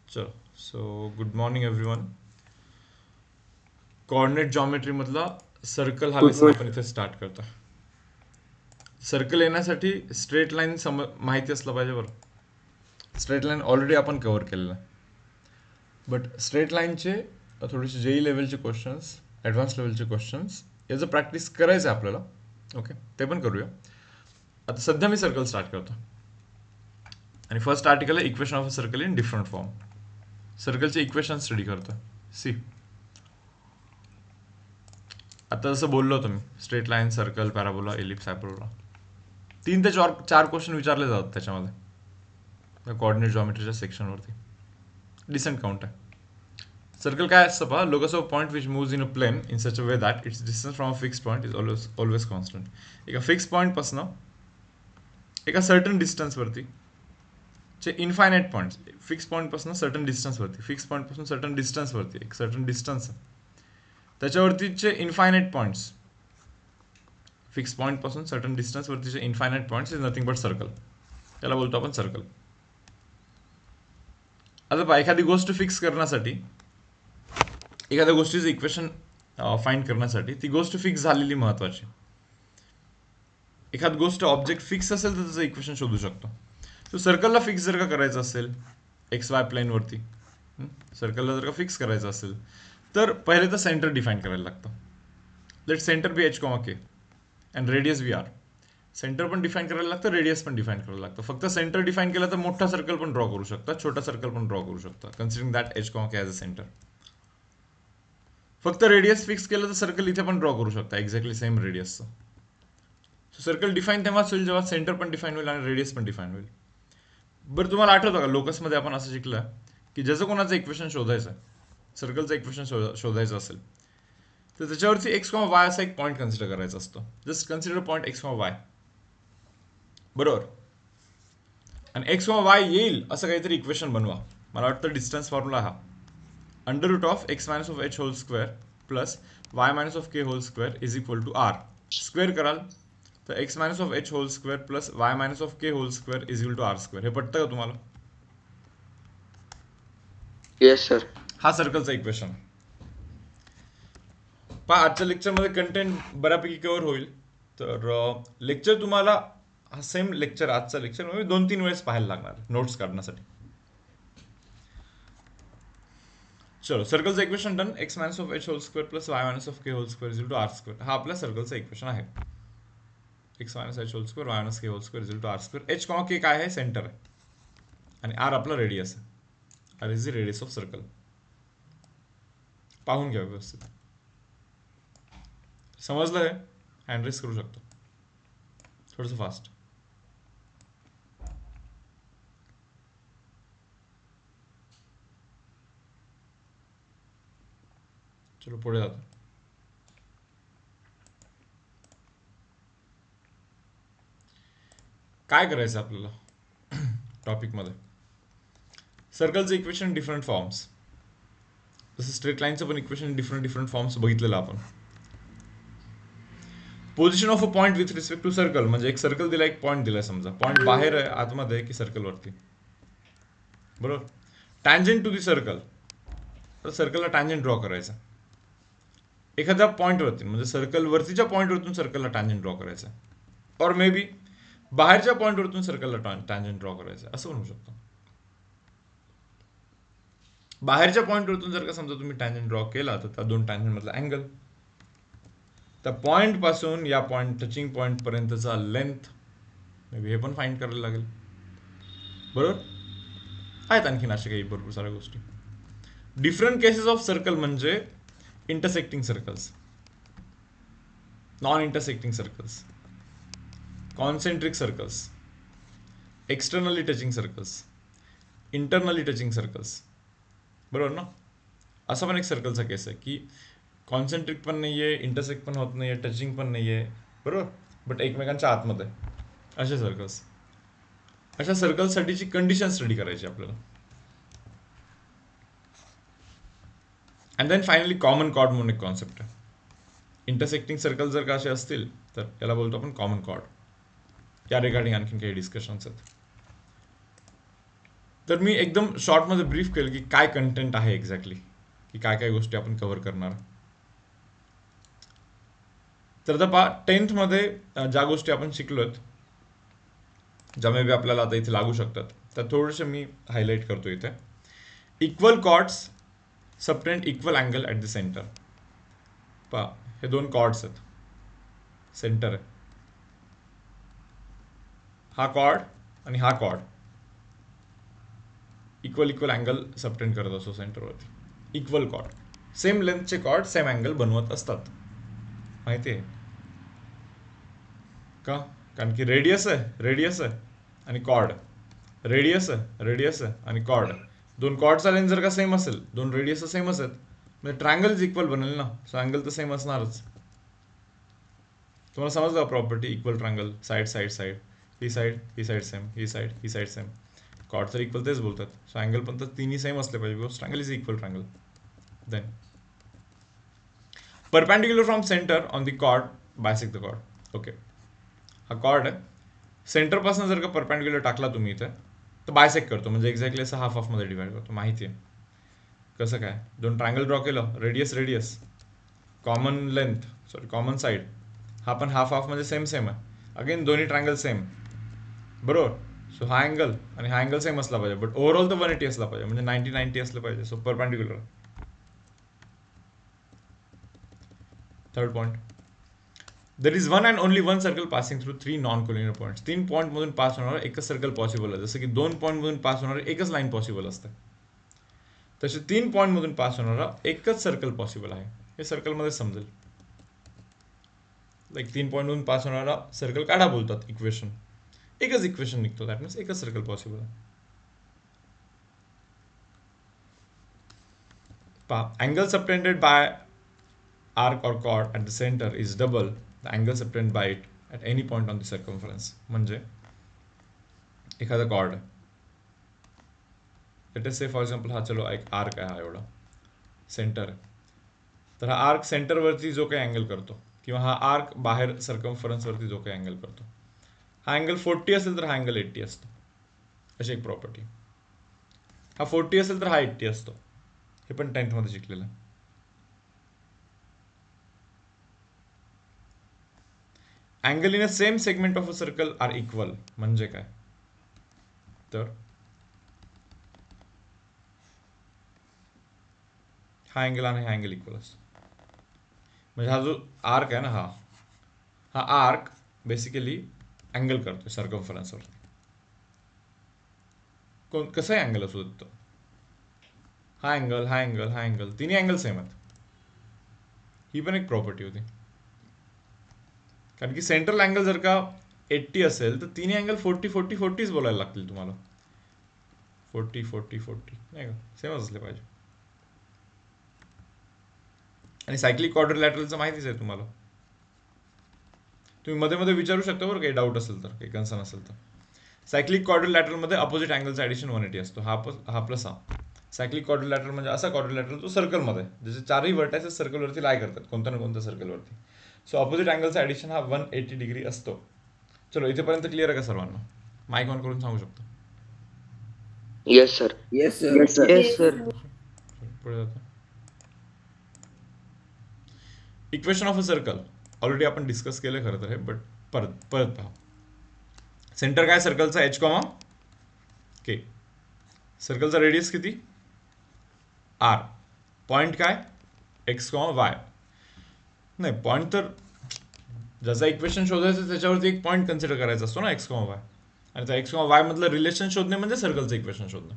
चलो so good morning everyone. Coordinate geometry मधला circle हा गुड लेसन आपण मॉर्निंग. इथे स्टार्ट करतो. सर्कल येण्यासाठी स्ट्रेट लाईन माहिती असलं पाहिजे बरं. स्ट्रेट लाईन ऑलरेडी आपण कव्हर केलेलं आहे. बट स्ट्रेट लाईनचे थोडेसे जेई लेवलचे क्वेश्चन्स, ॲडव्हान्स लेवलचे क्वेश्चन्स याचं प्रॅक्टिस करायचं आहे आपल्याला. ओके, ते पण करूया. आता सध्या मी सर्कल स्टार्ट करतो आणि फर्स्ट आर्टिकल आहे equation of a circle in different form. सर्कलचे इक्वेशन स्टडी करतो. सी, आता जसं बोललो होतो मी, straight line, circle, parabola, ellipse, hyperbola, 3 ते 4 क्वेश्चन विचारले जातात त्याच्यामध्ये कोऑर्डिनेट जॉमेट्रीच्या सेक्शनवरती. डिसेंट काउंट आहे. सर्कल काय असतं पहा, locus of point which moves in a plane in such a way that its distance from a fix point is always constant. एका फिक्स पॉईंटपासनं एका सर्टन डिस्टन्सवरती चे इन्फायनाईट पॉईंट्स, फिक्स पॉईंटपासून सर्टन डिस्टन्सवरती, फिक्स पॉईंटपासून सर्टन डिस्टन्सवरती, एक सर्टन डिस्टन्स त्याच्यावरतीचे इन्फायनाईट पॉईंट्स, फिक्स पॉईंटपासून सर्टन डिस्टन्सवरतीचे infinite points is nothing but circle. त्याला बोलतो आपण सर्कल. आता पहा, एखादी गोष्ट फिक्स करण्यासाठी, एखाद्या गोष्टीचं इक्वेशन फाइंड करण्यासाठी ती गोष्ट फिक्स झालेली महत्वाची. एखादी गोष्ट ऑब्जेक्ट फिक्स असेल तर त्याचं इक्वेशन शोधू शकतो. तो सर्कलला फिक्स जर का करायचं असेल एक्स वाय प्लेनवरती, सर्कलला जर का फिक्स करायचं असेल तर पहिले तर सेंटर डिफाईन करायला लागतं. Let centre be H comma K and radius be R. Centre पण डिफाईन करायला लागतं, रेडियस पण डिफाईन करायला लागतं. फक्त सेंटर डिफाईन केलं तर मोठा सर्कल पण ड्रॉ करू शकता, छोटा सर्कल पण ड्रॉ करू शकता, considering that H comma K as a centre. फक्त रेडियस फिक्स केलं तर सर्कल इथे पण ड्रॉ करू शकता, एक्झॅक्टली सेम रेडियसचं. सो सर्कल डिफाईन तेव्हाच होईल जेव्हा सेंटर पण डिफाईन होईल आणि रेडियस पण डिफाईन होईल. बरं, तुम्हाला आठवतं का लोकसमध्ये आपण असं शिकलं की जसं कोणाचं इक्वेशन शोधायचं, सर्कलचं इक्वेशन शोधायचं असेल तर त्याच्यावरती एक्स कॉमा वाय असा एक पॉईंट कन्सिडर करायचा असतो. Just consider point x comma Y, बरोबर. आणि एक्स कॉमा वाय येईल असं काहीतरी इक्वेशन बनवा. मला वाटतं डिस्टन्स फॉर्म्युला हा under root of X minus of H whole square plus Y minus of K whole square is equal to R. Square कराल तर X minus of H whole square plus Y minus of K whole square is equal to R square. हे पटतं का तुम्हाला? Yes sir. हा सर्कलचा equation. पहा, आजच्या लेक्चरमध्ये कंटेंट बऱ्यापैकी कव्हर होईल. तर लेक्चर तुम्हाला हा सेम लेक्चर, आजचा लेक्चर म्हणजे 2-3 वेळेस पाहायला लागणार नोट्स काढण्यासाठी. चलो, सर्कलचं equation done. X minus of H whole square plus Y minus of K whole square is to R square. हा आपल्या सर्कलचं इक्वेशन आहे. X minus H whole square Y minus K whole square is to R square. H comma K काय आहे? Centre आहे. आणि R आपला radius आहे. R is the radius of circle. पाहून घ्या व्यवस्थित. समजलं आहे? हँड रेस करू शकतो थोडंसं फास्ट. चलो पुढे जातो. काय करायचं आपल्याला टॉपिकमध्ये? सर्कलचं इक्वेशन डिफरंट फॉर्म्स, जसं स्ट्रेट लाईनचं पण इक्वेशन डिफरंट फॉर्म्स बघितलेलं आपण. Position of a point with respect to circle, म्हणजे एक सर्कल दिला, एक पॉईंट दिलाय, समजा पॉईंट बाहेर आहे, आतमध्ये आहे की सर्कलवरती, बरोबर. टँजंट टू दी सर्कल, तर सर्कलला टँजंट ड्रॉ करायचा. एखाद्या पॉईंटवरती म्हणजे सर्कल वरतीच्या पॉईंटवरतून सर्कलला टँजंट ड्रॉ करायचा. और मे बी बाहेरच्या पॉईंटवरतून सर्कलला टँजंट ड्रॉ करायचं, असं म्हणू शकतो. बाहेरच्या पॉईंटवरतून जर का समजा तुम्ही टँजंट ड्रॉ केला तर त्या दोन टँजंट मधला अँगल, त्या पॉईंट पासून या पॉईंट टचिंग पॉईंट पर्यंतचा लेंथ, मे बी हे पण फाइंड करायला लागेल, बरोबर. आहेत आणखीन अशा काही भरपूर साऱ्या गोष्टी. डिफरंट केसेस ऑफ सर्कल म्हणजे intersecting circles, non intersecting circles, concentric circles, externally touching circles, internally touching circles, बरोबर ना. असा पण एक सर्कलचा केस आहे की कॉन्सेंट्रिक पण नाही आहे, इंटरसेक्ट पण होत नाही आहे, टचिंग पण नाही आहे, बरोबर, बट एकमेकांच्या आतमध्ये. असे सर्कल्स, अशा सर्कलसाठीची कंडिशन स्टडी करायची आपल्याला. And then finally common chord म्हणून एक कॉन्सेप्ट आहे. इंटरसेक्टिंग सर्कल जर का असे असतील तर याला बोलतो आपण कॉमन कॉर्ड. या रिगार्डिंग आणखीन काही डिस्कशन्स आहेत. तर मी एकदम शॉर्टमध्ये ब्रीफ केलं की काय कंटेंट आहे एक्झॅक्टली, की काय काय गोष्टी आपण कव्हर करणार. तर आता पहा, 10th मध्ये ज्या गोष्टी आपण शिकलोत, ज्या मे बी आपल्याला आता इथे लागू शकतात, त्या थोडेसे मी हायलाईट करतो इथे. Equal chords subtend equal angle at the center. पहा, हे दोन कॉर्ड्स आहेत, सेंटर आहे, हा कॉर्ड आणि हा chord equal equal angle subtend करत असतो सेंटरवरती. इक्वल कॉर्ड, सेम लेंथचे कॉर्ड सेम अँगल बनवत असतात, माहिती आहे का? कारण की रेडियस आहे आणि कॉर्ड, रेडियस आहे आणि कॉर्ड. दोन कॉर्डचा लेंथ जर का सेम असेल, दोन रेडियस सेम असेल, म्हणजे ट्रायंगल इज इक्वल बनेल ना, सो अँगल तर सेम असणारच. तुम्हाला समजलं property equal triangle, side side side, ही साईड सेम, ही साईड सेम. कॉर्ड तर इक्वल तेच बोलतात, सो अँगल पण तर तिन्ही सेम असले पाहिजे, because triangle is equal triangle. Then perpendicular from center on the chord bisect the chord. Okay, हा कॉर्ड आहे, सेंटरपासून जर का परपेंडिक्युलर टाकला तुम्ही इथे, तर बायसेक्ट करतो, म्हणजे एक्झॅक्टली असं हाफ हाफमध्ये डिवाइड करतो. माहिती आहे कसं काय? दोन ट्रायंगल ड्रॉ केलं, radius, common length, sorry common side, हा पण हाफ हाफ म्हणजे सेम सेम आहे. अगेन दोन्ही ट्रायंगल सेम, बरोबर. सो हा अँगल आणि हा अँगल सेम असला पाहिजे, बट ओव्हरऑल तर 180 असला पाहिजे, म्हणजे 90 असलं पाहिजे. So perpendicular. Third point, there is one and only one circle passing through 3 non collinear points. 3 पॉईंटमधून पास होणारं एकच सर्कल पॉसिबल आहे. जसं की 2 पॉईंटमधून पास होणारं एकच लाईन पॉसिबल असते, तसे 3 पॉईंटमधून पास होणारा एकच सर्कल पॉसिबल आहे. हे सर्कलमध्ये समजेल. लाईक 3 पॉईंटमधून पास होणारा सर्कल काढा बोलतात इक्वेशन, एकच इक्वेशन निघतो, दॅट मीन्स एकच सर्कल पॉसिबल आहे. पहा, angle subtended bye arc or chord at the center is double the angle subtended by it at any point on the circumference. म्हणजे एखादा chord, let us say for example हा, चलो एक arc आहे, हा एवढा सेंटर आहे, तर हा आर्क सेंटरवरती जो काही अँगल करतो, किंवा हा आर्क बाहेर सर्कम्फरन्सवरती जो काही अँगल करतो, हा अँगल 40 असेल तर हा अँगल 80 असतो. अशी एक प्रॉपर्टी. हा 40 असेल तर हा 80 असतो. हे पण 10th मध्ये शिकलेलं आहे. Angle in a same segment of a circle are equal. म्हणजे काय? तर हा अँगल आणि हा अँगल इक्वल असतो. म्हणजे हा जो आर्क आहे ना, हा आर्क बेसिकली अँगल करतो सर्कम्फरन्सवर. कसंही अँगल असू शकतो, हा अँगल तिन्ही अँगल सेम आहेत. ही पण एक प्रॉपर्टी होती, कारण की सेंट्रल अँगल जर का 80 असेल तर तिन्ही अँगल 40 बोलायला लागतील तुम्हाला. 40 नाही का, सेमच असले पाहिजे. आणि सायक्लिक क्वाड्रिलॅटरलचं माहितीच आहे तुम्हाला. तुम्ही मध्ये मध्ये विचारू शकता बरं, काही डाऊट असेल तर, काही कन्सर्न असेल तर. सायक्लिक क्वाड्रिलॅटरलमध्ये अपोजिट अँगलचं ॲडिशन 180 असतो. हा प्लस हा. सायक्लिक क्वाड्रिलॅटरल म्हणजे असा क्वाड्रिलॅटरल जो सर्कलमध्ये, जसे चारही वर्टायसेस सर्कलवरती लाय करतात, कोणत्या ना कोणत्या सर्कलवरती. सो अपोजिट अँगलचा ॲडिशन हा 180 डिग्री असतो. चलो, इथेपर्यंत क्लिअर आहे का सर्वांना? माईक ऑन करून सांगू शकतो. Yes sir. Yes sir. Yes sir. पुढे जातो. Equation of a circle already आपण डिस्कस केलं खरं तर हे, बट परत पहा. सेंटर काय सर्कलचा? एच कॉमा के. सर्कलचा रेडियस किती? आर. पॉईंट काय? X comma Y. नाही, पॉईंट तर ज्याचा इक्वेशन शोधायचं त्याच्यावरती एक पॉईंट कन्सिडर करायचा असतो ना, एक्स कॉमा वाय. आणि त्या एक्स कॉमा वाय मधलं रिलेशन शोधणे म्हणजे सर्कलचं इक्वेशन शोधणं.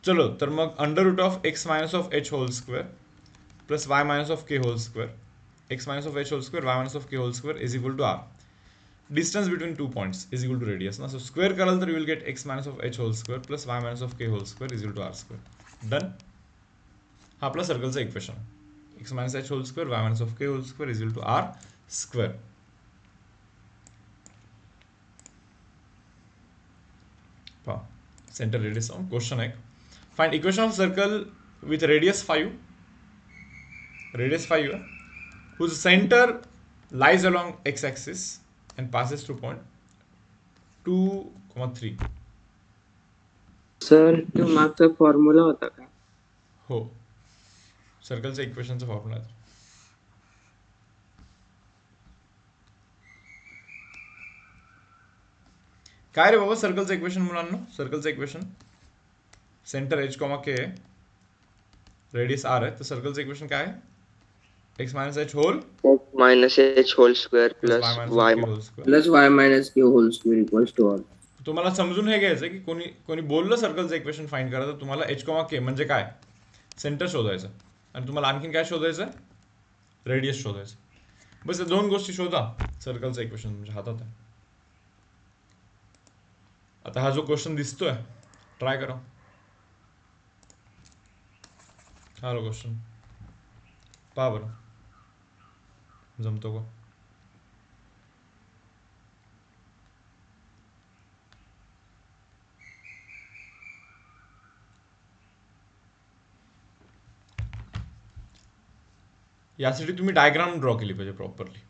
चलो, तर मग under root of X minus of H whole square plus Y minus of K whole square, X minus of H whole square, Y minus of K whole square is equal to R. Distance between 2 points is equal to radius ना. So square कराल तर you will get X minus of H whole square plus Y minus of K whole square is equal to R square. Done. हा आपला सर्कलचा equation. X minus H whole square, Y minus of K whole square is equal to R square. पहा, centre radius question आहे. Find equation of circle with radius 5 whose center lies along x-axis and passes through point 2, 3. Sir तो मागचा formula होता का? हो, सर्कलचा इक्वेशनचा formula आहे. काय रे बाबा सर्कलचं इक्वेशन मुलांना? सर्कलचं equation center H comma K आहे, रेडियस आर आहे, तर सर्कलचं इक्वेशन काय आहे? X minus H whole x minus h whole square plus Y plus minus y K whole square. Plus Y minus K whole square equals to all. तुम्हाला समजून हे घ्यायचं की कोणी कोणी बोललं सर्कलचं इक्वेशन फाइंड करा, तर तुम्हाला एच कॉमा के म्हणजे काय, सेंटर शोधायचं, आणि तुम्हाला आणखीन काय शोधायचं, रेडियस शोधायचं. बस या दोन गोष्टी शोधा, सर्कलचं इक्वेशन तुमच्या हातात आहे. आता हा जो क्वेश्चन दिसतोय, ट्राय करा हा क्वेश्चन, पहा बरं जमतो का. यासाठी तुम्ही डायग्राम ड्रॉ केली पाहिजे properly.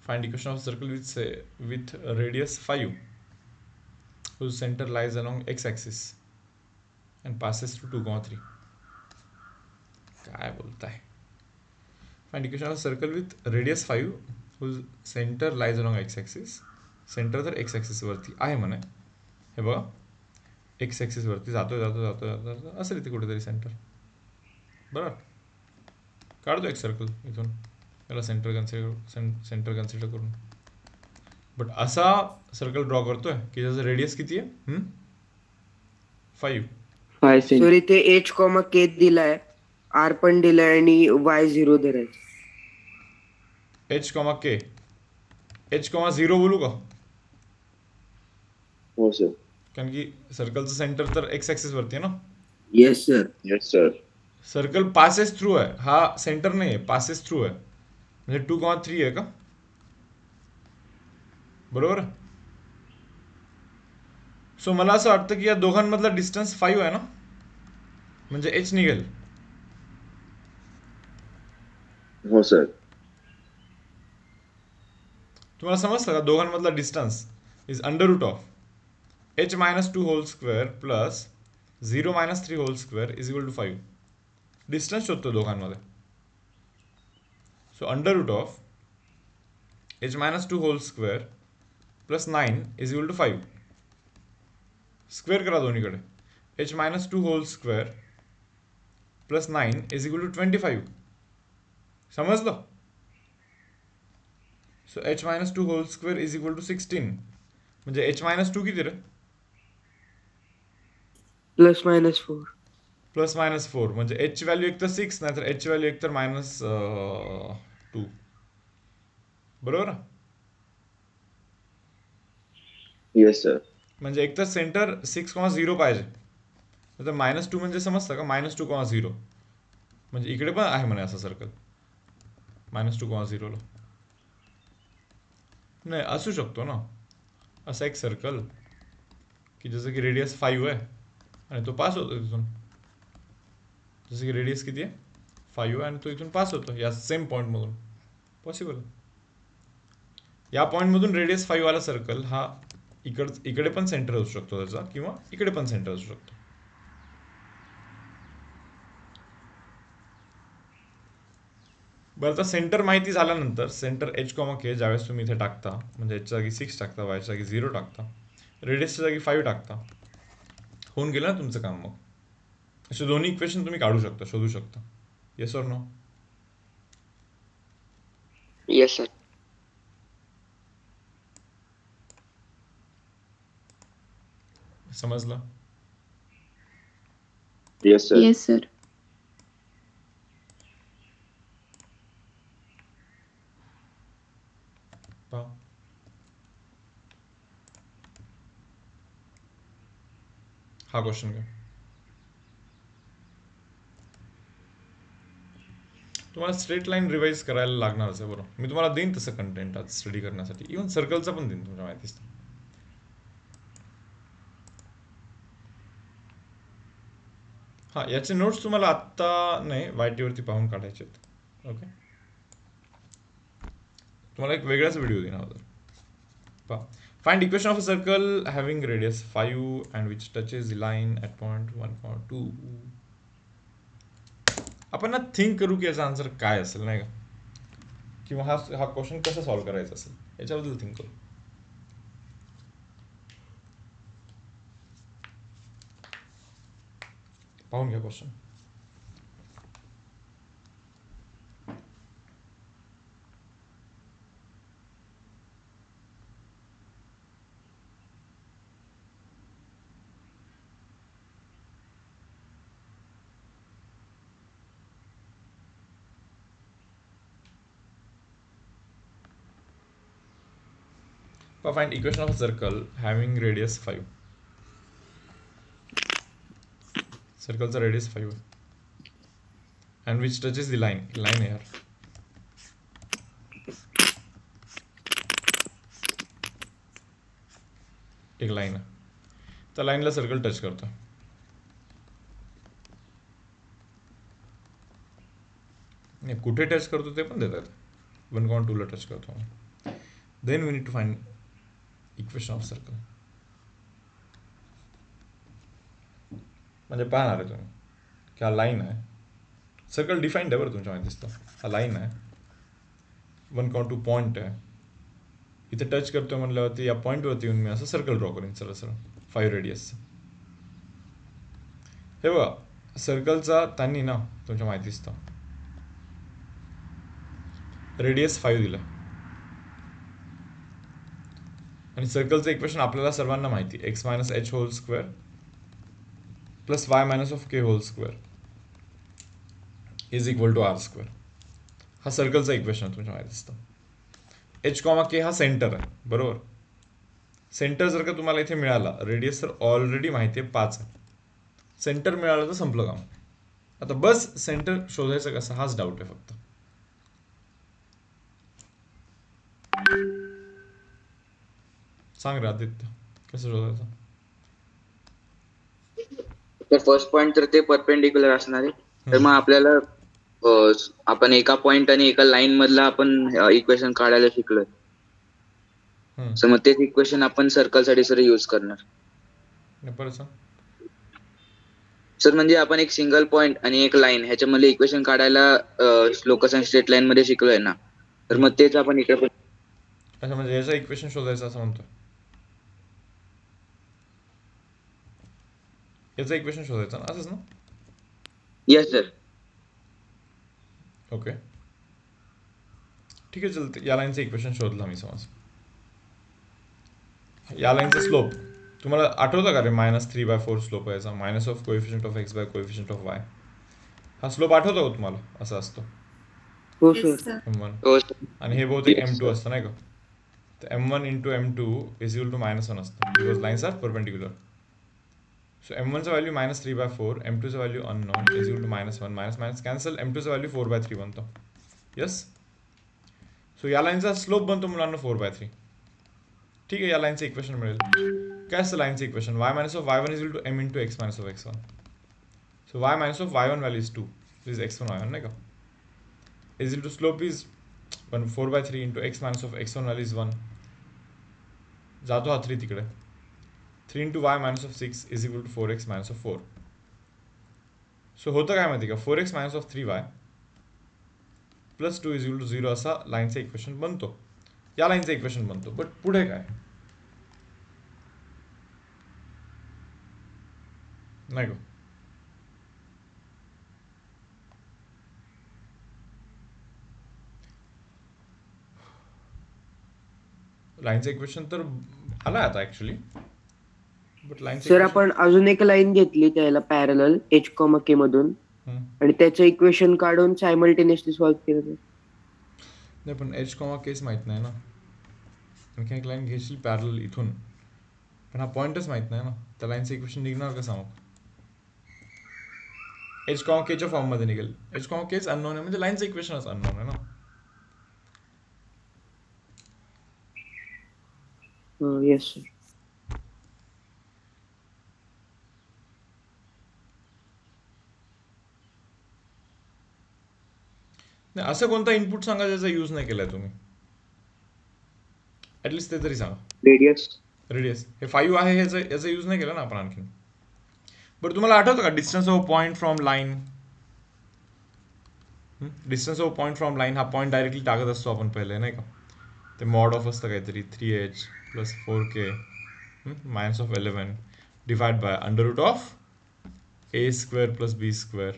Find equation of circle with radius 5 whose center lies along x-axis and passes through 2,3. काय बोलताय. Find equation of circle with radius 5 whose center lies along x-axis. Centre तर x-axis वरती आहे म्हणे. हे बघा x-axis वरती जातोय जातो जातो जातो असेल इथे कुठेतरी सेंटर. बरोबर, काढतो एक सर्कल इथून, त्याला सेंटर कन्सिडर करून. बट असा सर्कल ड्रॉ करतोय की त्याचं रेडियस किती आहे, 5. सर इथे एच कॉमा के दिलाय, आर पण दिलाय आणि वाय 0 धरायचं. एच कॉमा के, एच कॉमा 0 बोलू का, हो सर. कारण की सर्कलचं सेंटर तर एक्स ॲक्सिस वरती आहे ना. Yes sir. Yes sir. Circle passes through आहे, हा सेंटर नाही आहे, पासेस थ्रू आहे, म्हणजे 2,3 आहे का, बरोबर. सो मला असं वाटतं की या दोघांमधला डिस्टन्स 5 आहे ना, म्हणजे एच निघेल. हो सर. तुम्हाला समजतं का, दोघांमधला distance is under root of H minus 2 whole square plus 0 minus 3 whole square is equal to 5. Distance शोधतो दोघांमध्ये. So under root of H minus 2 whole square plus 9 is equal to 5. Square करा दोन्हीकडे. H minus 2 whole square plus 9 is equal to 25. समजलं. So H minus 2 whole square is equal to 16. म्हणजे H minus 2 किती रे, plus minus 4. Plus minus 4, म्हणजे एचची value एक तर 6 नाही तर एचची व्हॅल्यू एक तर -2. बरोबर. Yes sir. म्हणजे एक तर सेंटर 6,0 पाहिजे, तर -2 म्हणजे समजतं का, -2,0 म्हणजे इकडे पण आहे म्हणे असं सर्कल -2,0 ला. नाही असू शकतो ना असा एक सर्कल की जसं की रेडियस 5 आहे आणि तो पास होतो तिथून. जसं की रेडियस किती आहे, 5 आहे, आणि तो इथून पास होतो या सेम पॉईंटमधून. पॉसिबल. या पॉईंटमधून रेडियस 5 वाला सर्कल हा इकडे पण सेंटर असू शकतो त्याचा, किंवा इकडे पण सेंटर असू शकतो. बरं, आता सेंटर माहिती झाल्यानंतर सेंटर एच कॉमा के ज्यावेळेस तुम्ही इथे टाकता, म्हणजे एचच्या जागी 6 टाकता, वायच्या जागी 0 टाकता, रेडियसच्या जागी 5 टाकता, होऊन गेलं ना तुमचं काम. मग असे दोन्ही इक्वेशन तुम्ही काढू शकता, शोधू शकता. Yes or no. Yes sir. समजलं. Yes sir. Yes sir. पहा, हा क्वेश्चन घ्या. तुम्हाला स्ट्रेट लाईन रिवाइज करायला लागणारच आहे. बरोबर, मी तुम्हाला देईन तसं कंटेंट आज स्टडी करण्यासाठी, इव्हन सर्कलचं पण देईन तुमच्या माहितीच. हा, याचे नोट्स तुम्हाला आत्ता नाही वायटीवरती पाहून काढायचे आहेत. ओके, तुम्हाला एक वेगळाच व्हिडिओ देणार होता. पहा, find equation of a circle having radius 5 and which touches the line at point 1.2. आपण ना थिंक करू की याचा आन्सर काय असेल, नाही का, किंवा हा हा क्वेश्चन कसा सॉल्व्ह करायचा असेल याच्याबद्दल थिंक करू. पाहून घ्या question. Find equation of a circle having radius 5. Circleचा radius 5 आहे. And which touches the line. Line आहे यार. एक लाईन आहे. त्या लाईनला सर्कल टच करतो. नाही, कुठे टच करतो ते पण देतात. 1.2 ला टच करतो. Then we need to find equation of circle. म्हणजे पाहणार आहे तुम्ही की हा लाईन आहे. सर्कल डिफाईन्ड आहे बरं तुमच्या माहिती दिसतं. हा लाईन आहे. 1.2 पॉईंट आहे. इथे टच करतोय म्हणल्यावरती या पॉईंटवरती येऊन मी असं सर्कल ड्रॉ करेन सरळ सरळ 5 रेडियसचं. हे बघा, सर्कलचा त्यांनी ना तुमच्या माहिती दिसतं रेडियस 5 दिला आणि सर्कलचं इक्वेशन आपल्याला सर्वांना माहिती, X minus H whole square plus Y minus of K whole square is equal to R square. हा सर्कलचा इक्वेशन आहे तुमच्या माहिती दिसतं. एच कॉमा के हा सेंटर आहे, बरोबर. सेंटर जर का तुम्हाला इथे मिळाला, रेडियस तर ऑलरेडी माहिती आहे 5 आहे. सेंटर मिळालं तर संपलं काम. आता बस सेंटर शोधायचं कसं हाच डाऊट आहे फक्त. सांग रे आदित्य, कसं शोधायचं. तर फर्स्ट पॉइंट तर ते परपेंडिक्युलर असणार आहे. तर मग आपल्याला आपण एका पॉइंट आणि एका लाईन मधला आपण इक्वेशन काढायला शिकलोय. सो मग तेच इक्वेशन आपण सर्कल साठी सर यूज करणार. परत सांग. सर म्हणजे आपण एक सिंगल पॉइंट आणि एक लाईन ह्याच्यामध्ये इक्वेशन काढायला लोकस आणि स्ट्रेट लाईन मध्ये शिकलोय ना, तर मग तेच आपण इकडे पण. अच्छा, म्हणजे याचं इक्वेशन शोधायचं असं म्हणतो. याचं इक्वेशन शोधायचं ना, असंच ना. Yes sir. ओके, ठीक आहे, चलते. या लाईनचं इक्वेशन शोधलं मी समज. या लाईनचा स्लोप तुम्हाला आठवतं का रे, -3/4 स्लोप आहे याचा. Minus of coefficient of X by coefficient of Y. हा स्लोप आठवतो का तुम्हाला, असं असतो हो सर. M1. हो आणि हे बहुतेक Yes, M2 sir. असतं नाही का. तर M1 into M2 is equal to -1 असतं, because lines are perpendicular. So M1चा व्हॅल्यू -3/4, M2चा value unknown is equal to -1. Minus minus cancel, M2चा व्हॅल्यू 4/3 बनतो. यस. सो या लाईनचा स्लोप बनतो मुलांना 4/3. ठीक आहे, या लाईनचं इक्वेशन मिळेल. काय असतं लाईनचं equation, y minus of y1 is equal to m into X minus of x1. So y minus of y1 value is 2, this is x1 y1 नाही का, is equal to slope is 4/3 into X minus of x1 value is 1. जातो हा 3 तिकडे. 3 into y minus of 6 is equal to 4x minus of 4. So होतं काय माहिती का, 4x minus of 3y plus 2 is equal to 0 असा लाईनचं equation बनतो. या लाईनचं इक्वेशन बनतो. बट पुढे काय नाही गो. लाईनचं इक्वेशन तर आलाय आता ऍक्च्युली, बट लाईनचं सर आपण अजून एक लाईन घेतली त्याला पॅरलल एच कॉमा के मधून आणि त्याचं इक्वेशन काढून सायमल्टेनियसली सॉल्व्ह केलं. नाही, पण एच कॉमा केस माहित नाही ना. आणखी एक लाईन घेशील पॅरलल इथून, पण हा पॉईंटच माहित नाही ना. त्या लाईनचं इक्वेशन निघणार कसं मग. एच कॉमा केच्या फॉर्ममध्ये निघेल. एच कॉमा केच अननोन आहे म्हणजे लाईनचं इक्वेशनच अननोन आहे ना. Yes sir. नाही, असं कोणता इनपुट सांगा ज्याचा यूज नाही केलाय तुम्ही, ऍटलिस्ट ते तरी सांगा. रेडियस. रेडियस हे 5 आहे, याचा यूज नाही केला ना आपण आणखी. बरं तुम्हाला आठवतं का distance of point from line? Distance of point from line हा पॉईंट डायरेक्टली टाकत असतो आपण पहिले, नाही का? ते मॉड ऑफ असतं काहीतरी 3h plus 4k minus of 11 divide by under root of a square plus b square.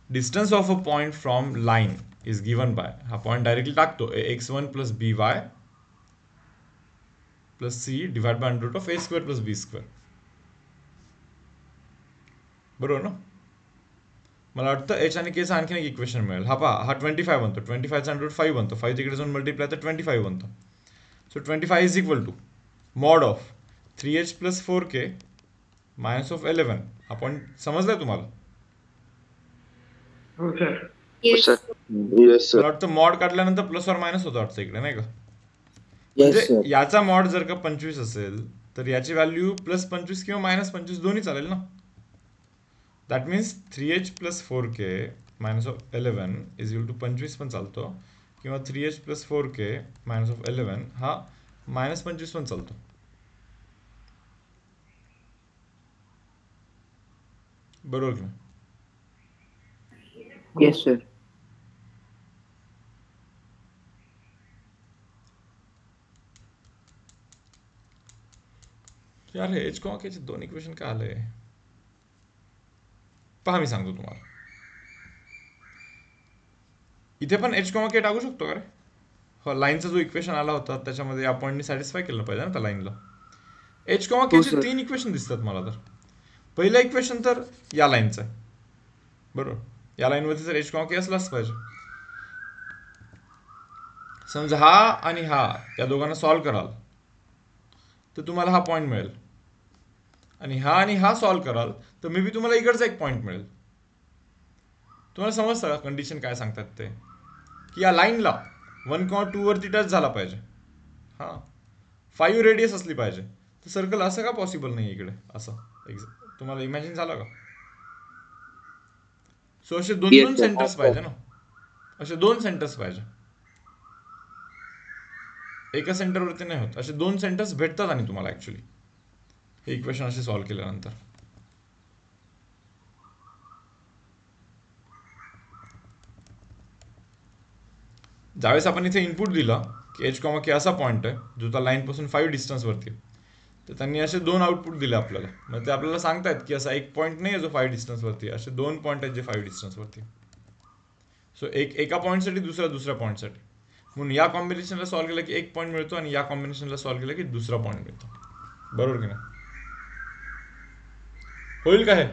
Distance of a point from line is given by, हा पॉईंट डायरेक्टली टाकतो x1 plus by plus c divide by under root of a square plus b square. बरोबर ना? मला वाटतं H आणि केचं आणखीन एक इक्वेशन मिळेल. हा पहा, हा 25 बनतो, 25चा अंडर रूट 5 बनतो, 5 तिकडे जाऊन मल्टिप्लाय तर 25 बनतो. So 25 is equal to mod of 3h plus 4k minus of 11. हा पॉईंट समजलाय तुम्हाला? हो सर. Yes sir. मला वाटतं मॉड काढल्यानंतर प्लस और मायनस होतं वाटतं इकडे, नाही का? येस म्हणजे सर. याचा मॉड जर का 25 असेल तर याची व्हॅल्यू प्लस 25 किंवा मायनस 25 दोन्ही चालेल ना. That means 3h plus 4k minus of 11 is equal to 25 पण चालतो, किंवा 3h plus 4k minus of 11 हा मायनस 25 पण चालतो. बरोबर की नाही? Yes sir. यार हे एच कॉमा केचे दोन इक्वेशन काय आले? पहा मी सांगतो तुम्हाला. इथे पण एच कॉमा के टाकू शकतो का रे? हो, लाईनचा जो इक्वेशन आला होता त्याच्यामध्ये या पॉईंटने सॅटिस्फाय केलं पाहिजे ना त्या लाईनला. एच कॉमा हो केचे सर. 3 इक्वेशन दिसतात मला तर. पहिलं इक्वेशन तर या लाईनचं आहे, बरोबर? या लाईनमध्ये तर एच कॉमा के असलाच पाहिजे. समजा हा आणि हा या दोघांना सॉल्व्ह कराल तर तुम्हाला हा पॉईंट मिळेल, आणि हा सॉल्व्ह कराल तर मे बी तुम्हाला इकडचा एक पॉईंट मिळेल. तुम्हाला समजतं का कंडिशन काय सांगतात ते? की या लाईनला 1,2 वरती टच झाला पाहिजे, हां 5 रेडियस असली पाहिजे. तर सर्कल असं का पॉसिबल नाही इकडे असं? तुम्हाला इमॅजिन झालं का? सो असे दोन येस दोन सर. सेंटर्स पाहिजे ना, असे 2 सेंटर्स पाहिजे. एका सेंटरवरती नाही होत, असे 2 सेंटर्स भेटतात आणि तुम्हाला ऍक्च्युली हे इक्वेशन असे सॉल्व्ह केल्यानंतर. ज्यावेळेस आपण इथे इनपुट दिला की एच कॉमा के असा पॉईंट आहे जो त्या लाईनपासून 5 डिस्टन्सवरती आहे, तर त्यांनी असे 2 आउटपुट दिले आपल्याला. मग ते आपल्याला सांगतायत की असा एक पॉईंट नाही आहे जो 5 डिस्टन्सवरती आहे, असे 2 पॉईंट आहेत जे 5 डिस्टन्सवरती. सो एका पॉईंटसाठी दुसऱ्या पॉईंटसाठी, म्हणून या कॉम्बिनेशनला सॉल्व्ह केलं की एक पॉईंट मिळतो, आणि या कॉम्बिनेशनला सॉल्व्ह केलं की दुसरा पॉईंट मिळतो. बरोबर की नाही? होईल का हे?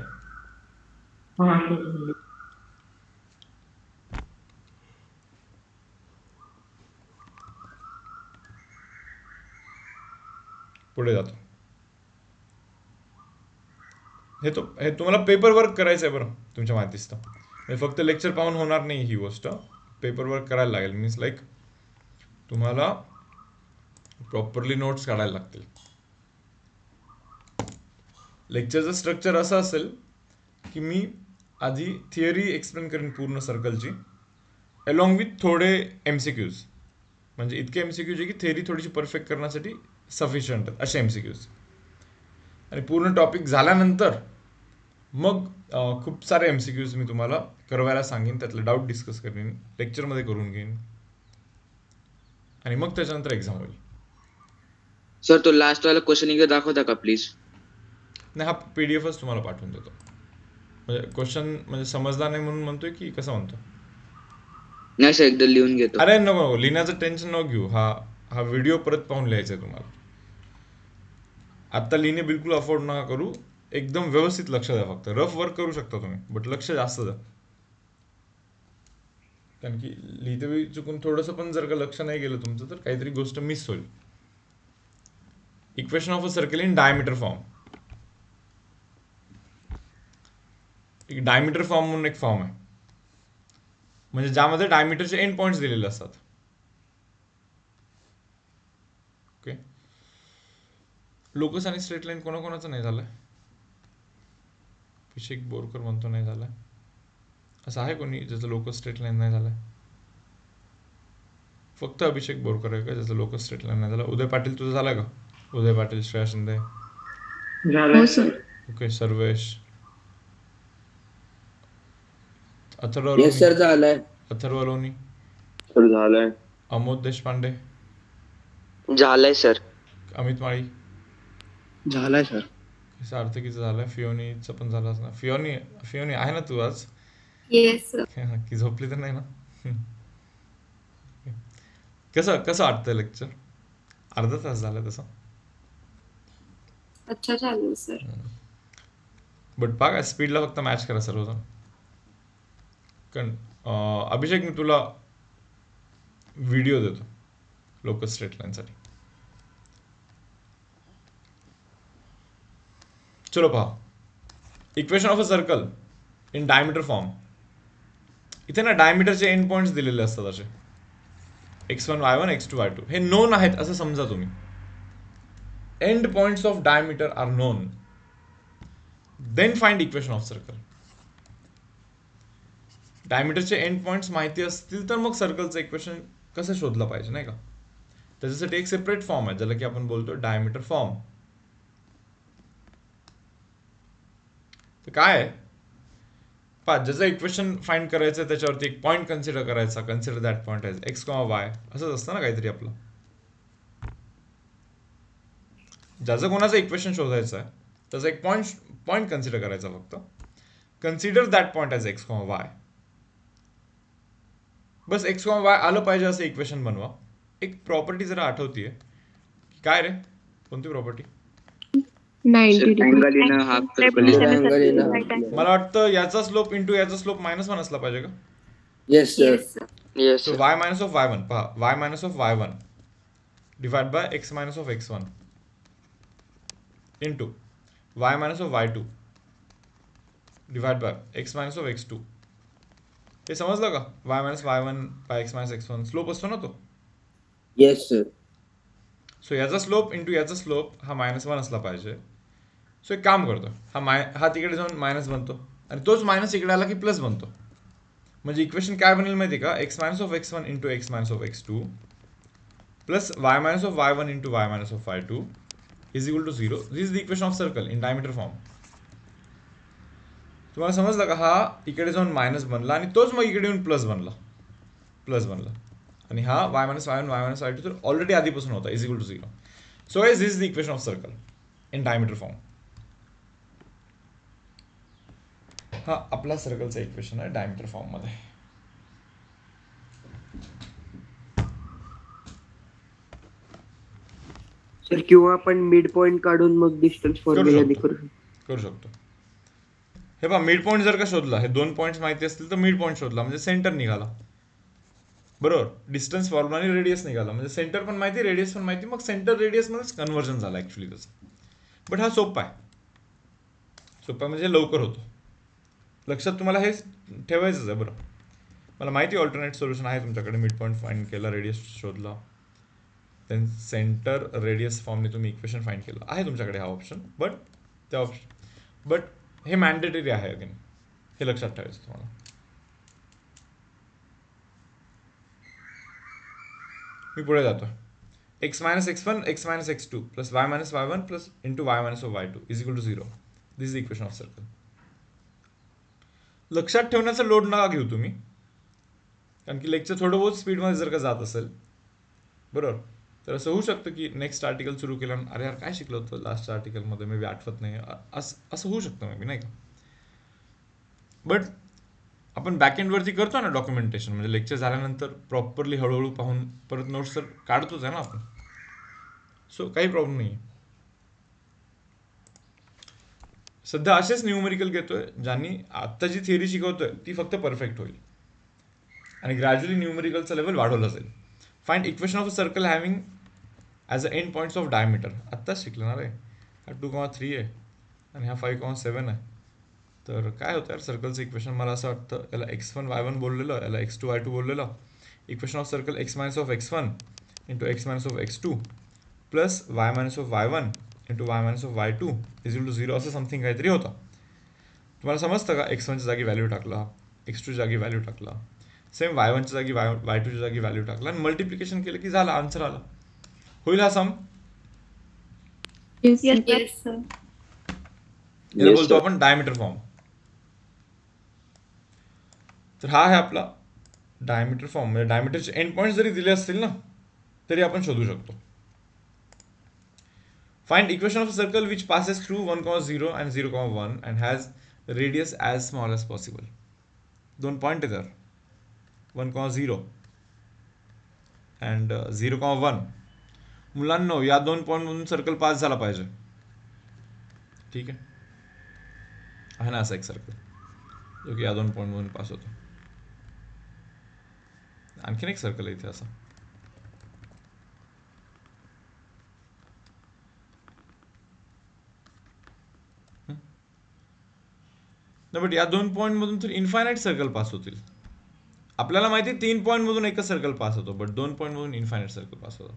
पुढे जातो. हे तुम्हाला पेपर वर्क करायचं आहे बरं, तुमच्या माहितीच तर फक्त लेक्चर पाहून होणार नाही ही गोष्ट. पेपर वर्क करायला लागेल. मीन्स लाईक तुम्हाला प्रॉपरली नोट्स काढायला लागतील. लेक्चरचं स्ट्रक्चर असं असेल की मी आधी थिअरी एक्सप्लेन करेन पूर्ण सर्कलची, अलॉंग विथ थोडे एमसीक्यूज. म्हणजे इतके एमसीक्यूज आहे की थिअरी थोडीशी परफेक्ट करण्यासाठी सफिशियंट आहेत असे एमसीक्यूज. आणि पूर्ण टॉपिक झाल्यानंतर मग खूप सारे एमसीक्यूज मी तुम्हाला करवायला सांगेन, त्यातले डाऊट डिस्कस करेन, लेक्चरमध्ये करून घेईन, आणि मग त्याच्यानंतर एक्झाम होईल. सर तो लास्ट वाला क्वेश्चन एकदा दाखवता का प्लीज? नाही, हा पीडीएफच तुम्हाला पाठवून देतो. म्हणजे क्वेश्चन म्हणजे समजला नाही म्हणून म्हणतोय की कसं म्हणतो? नाही सर, एकदा लिहून घेतो. अरे नको, लिहिण्याचं टेन्शन नको घेऊ. हा व्हिडिओ परत पाहून लिहायचा आहे तुम्हाला. आत्ता लिहिणे बिलकुल अफोर्ड नका करू. एकदम व्यवस्थित लक्ष द्या. फक्त रफ वर्क करू शकता तुम्ही, बट लक्ष जास्त द्या. कारण की लिहिते वेळी चुकून थोडंसं पण जर का लक्ष नाही गेलं तुमचं तर काहीतरी गोष्ट मिस होईल. Equation of a circle in diameter form. एक डायमीटर फॉर्म म्हणून एक फॉर्म आहे, म्हणजे ज्यामध्ये डायमीटरचे एंड पॉइंट्स दिलेले असतात. ओके, लोकस आणि स्ट्रेट लाईन कोणाकोणाचं नाही झालंय? अभिषेक बोरकर म्हणतो नाही झालंय. असं आहे कोणी ज्याचं लोकल स्ट्रेट लाईन नाही झालंय? फक्त अभिषेक बोरकर आहे का ज्याचं लोकल स्ट्रेट लाईन नाही झालं? उदय पाटील तुझं झालं का? उदय पाटील, श्रेया शिंदे, हो sir. Okay, Sarvesh, Atharva yes लोणी, सर झालाय. अथर्व लोणी, सर झालाय. अमोद देशपांडे, झालंय सर. अमित माळी, झालाय सर. सार्थकीचं झालं, फिओनीचं पण झालं ना. फिओनी फिओनी आहे ना तू आज? Yes sir. की झोपली तर नाही ना? कसं कसं वाटतंय लेक्चर? अर्धा तास झाला तसं. अच्छा चालेल सर. बट बघा स्पीडला फक्त मॅच करा सर्वजण. कारण अभिषेक मी तुला व्हिडिओ देतो लोकल स्ट्रेट लाईनसाठी. चलो पहा, equation of a circle in diameter form. इथे ना डायमीटरचे एंड पॉइंट्स दिलेले असतात असे x1 y1 x2 y2. हे नोन आहेत असं समजा तुम्ही. End points of diameter are known, then find equation of circle. डायमीटरचे एंड पॉइंट्स माहिती असतील तर मग सर्कलचं इक्वेशन कसं शोधलं पाहिजे नाही का. त्याच्यासाठी एक सेपरेट फॉर्म आहे ज्याला की आपण बोलतो डायमीटर फॉर्म. तर काय आहे पहा, ज्याचं इक्वेशन फाइंड करायचं त्याच्यावरती एक पॉईंट कन्सिडर करायचा. Consider that point as X comma Y, असंच असतं ना काहीतरी आपलं. ज्याचं कोणाचं इक्वेशन शोधायचं आहे त्याचा एक पॉईंट कन्सिडर करायचा फक्त. Consider that point as X comma Y. बस एक्स कॉमा वाय आलं पाहिजे असं इक्वेशन बनवा. एक प्रॉपर्टी जरा आठवतीये काय रे? कोणती property? 90 angle in half circle. मला वाटतं याचा स्लोप इंटू याचा स्लोप -1 असला पाहिजे का? Yes sir. Yes sir. Yes so y minus of y1 पहा, y minus of y1 divide by x minus of x1 into y minus of y2 divide by x minus of x2. हे समजलं का? y minus y1 by x minus x1 slope असतो ना तो. Yes sir. So याचा slope into याचा slope हा -1 असला पाहिजे. सो एक काम करतो, हा तिकडे जाऊन मायनस बनतो आणि तोच मायनस इकडे आला की प्लस बनतो. म्हणजे इक्वेशन काय बनेल माहिती का? x minus of x1 into x minus of x2 plus y minus of y1 into y minus of y2 is equal to 0. This is the equation of circle in diameter form. तुम्हाला समजलं का? हा इकडे जाऊन minus बनला आणि तोच मग इकडे येऊन प्लस बनला आणि हा y minus y1 y minus y2 तर ऑलरेडी आधीपासून होता is equal to 0. So this is the equation of circle in diameter form. हा आपला सर्कलचा इक्वेशन आहे डायमीटर फॉर्म मध्ये. सर किंवा आपण मिड पॉइंट काढून मग डिस्टन्स फॉर्म्युला करू शकतो. हे पहा, मिड पॉईंट जर का शोधला, हे 2 पॉईंट्स माहिती असतील तर मिड पॉईंट शोधला म्हणजे सेंटर निघाला. बरोबर, डिस्टन्स फॉर्म्युला आणि रेडियस निघाला म्हणजे सेंटर पण माहिती, रेडियस पण माहिती. मग सेंटर रेडियस मध्येच कन्व्हर्जन झालं ऍक्च्युली त्याचं. बट हा सोपा आहे म्हणजे लवकर होतो. लक्षात तुम्हाला हे ठेवायचंच आहे. बरं, मला माहिती ऑल्टरनेट सोल्युशन आहे तुमच्याकडे. मिड पॉईंट फाइंड केला, रेडियस शोधला, देन सेंटर रेडियस फॉर्मने तुम्ही इक्वेशन फाइंड केलं आहे तुमच्याकडे हा ऑप्शन. बट हे मॅन्डेटरी आहे अगेन, हे लक्षात ठेवायचं तुम्हाला. मी पुढे जातो. x minus x1 x minus x2 plus y minus y1 plus into y minus of y2 is equal to 0. This is equation of circle. लक्षात ठेवण्याचा लोड नका घेऊ तुम्ही, कारण की लेक्चर थोडं बहुत स्पीडमध्ये जर का जात असेल बरोबर, तर असं होऊ शकतं की नेक्स्ट आर्टिकल सुरू केलं अरे यार काय शिकलं होतं लास्टच्या आर्टिकलमध्ये, मे बी आठवत नाही, असं होऊ शकतं मे बी नाही का. बट आपण बॅकएंडवरती करतो ना डॉक्युमेंटेशन, म्हणजे लेक्चर झाल्यानंतर प्रॉपरली हळूहळू पाहून परत नोट्स तर काढतोच आहे ना आपण. सो काही प्रॉब्लेम नाही आहे. सध्या असेच न्यूमेरिकल घेतोय ज्यांनी आत्ता जी थिअरी शिकवतोय ती फक्त परफेक्ट होईल आणि ग्रॅज्युअली न्यूमेरिकलचा लेवल वाढवला जाईल. Find equation of a circle having as a end points of diameter. आत्ताच शिकलं रे. हा 2,3 आहे आणि हा 5,7 आहे. तर काय होतं यार सर्कलचं इक्वेशन, मला असं वाटतं याला x1 y1 बोललेलं, याला x2 y2 बोललेलं. Equation of circle x minus of x1 into x minus of x2 plus y minus of y1 into y minus of y2 is equal to 0 असं समथिंग काहीतरी होतं. तुम्हाला समजतं का? x1च्या जागी व्हॅल्यू टाकला, x2 जागी व्हॅल्यू टाकला, सेम y1च्या जागी y2च्या जागी व्हॅल्यू टाकला आणि मल्टिप्लिकेशन केलं की झालं, आन्सर आला. होईल हा सम? Yes, sir. याला Yes, बोलतो sir. आपण डायमीटर फॉर्म. तर हा आहे आपला डायमीटर फॉर्म. म्हणजे डायमीटरचे एंड पॉईंट जरी दिले असतील ना तरी आपण शोधू शकतो. Find equation of a circle which passes through 1,0 and 0,1 and has radius as small as possible. 2 point आहे तर 1,0 अँड 0,1. मुलांनो या 2 पॉइंट मधून सर्कल पास झाला पाहिजे. ठीक आहे ना असा एक सर्कल जो की या 2 पॉइंट मधून पास होतो. आणखीन एक सर्कल आहे इथे असं. बट या 2 पॉइंट मधून तर इन्फायनाइट सर्कल पास होतील. आपल्याला माहिती 3 पॉइंट मधून एकच सर्कल पास होतो, बट 2 पॉइंट मधून इन्फायनाइट सर्कल पास होतो.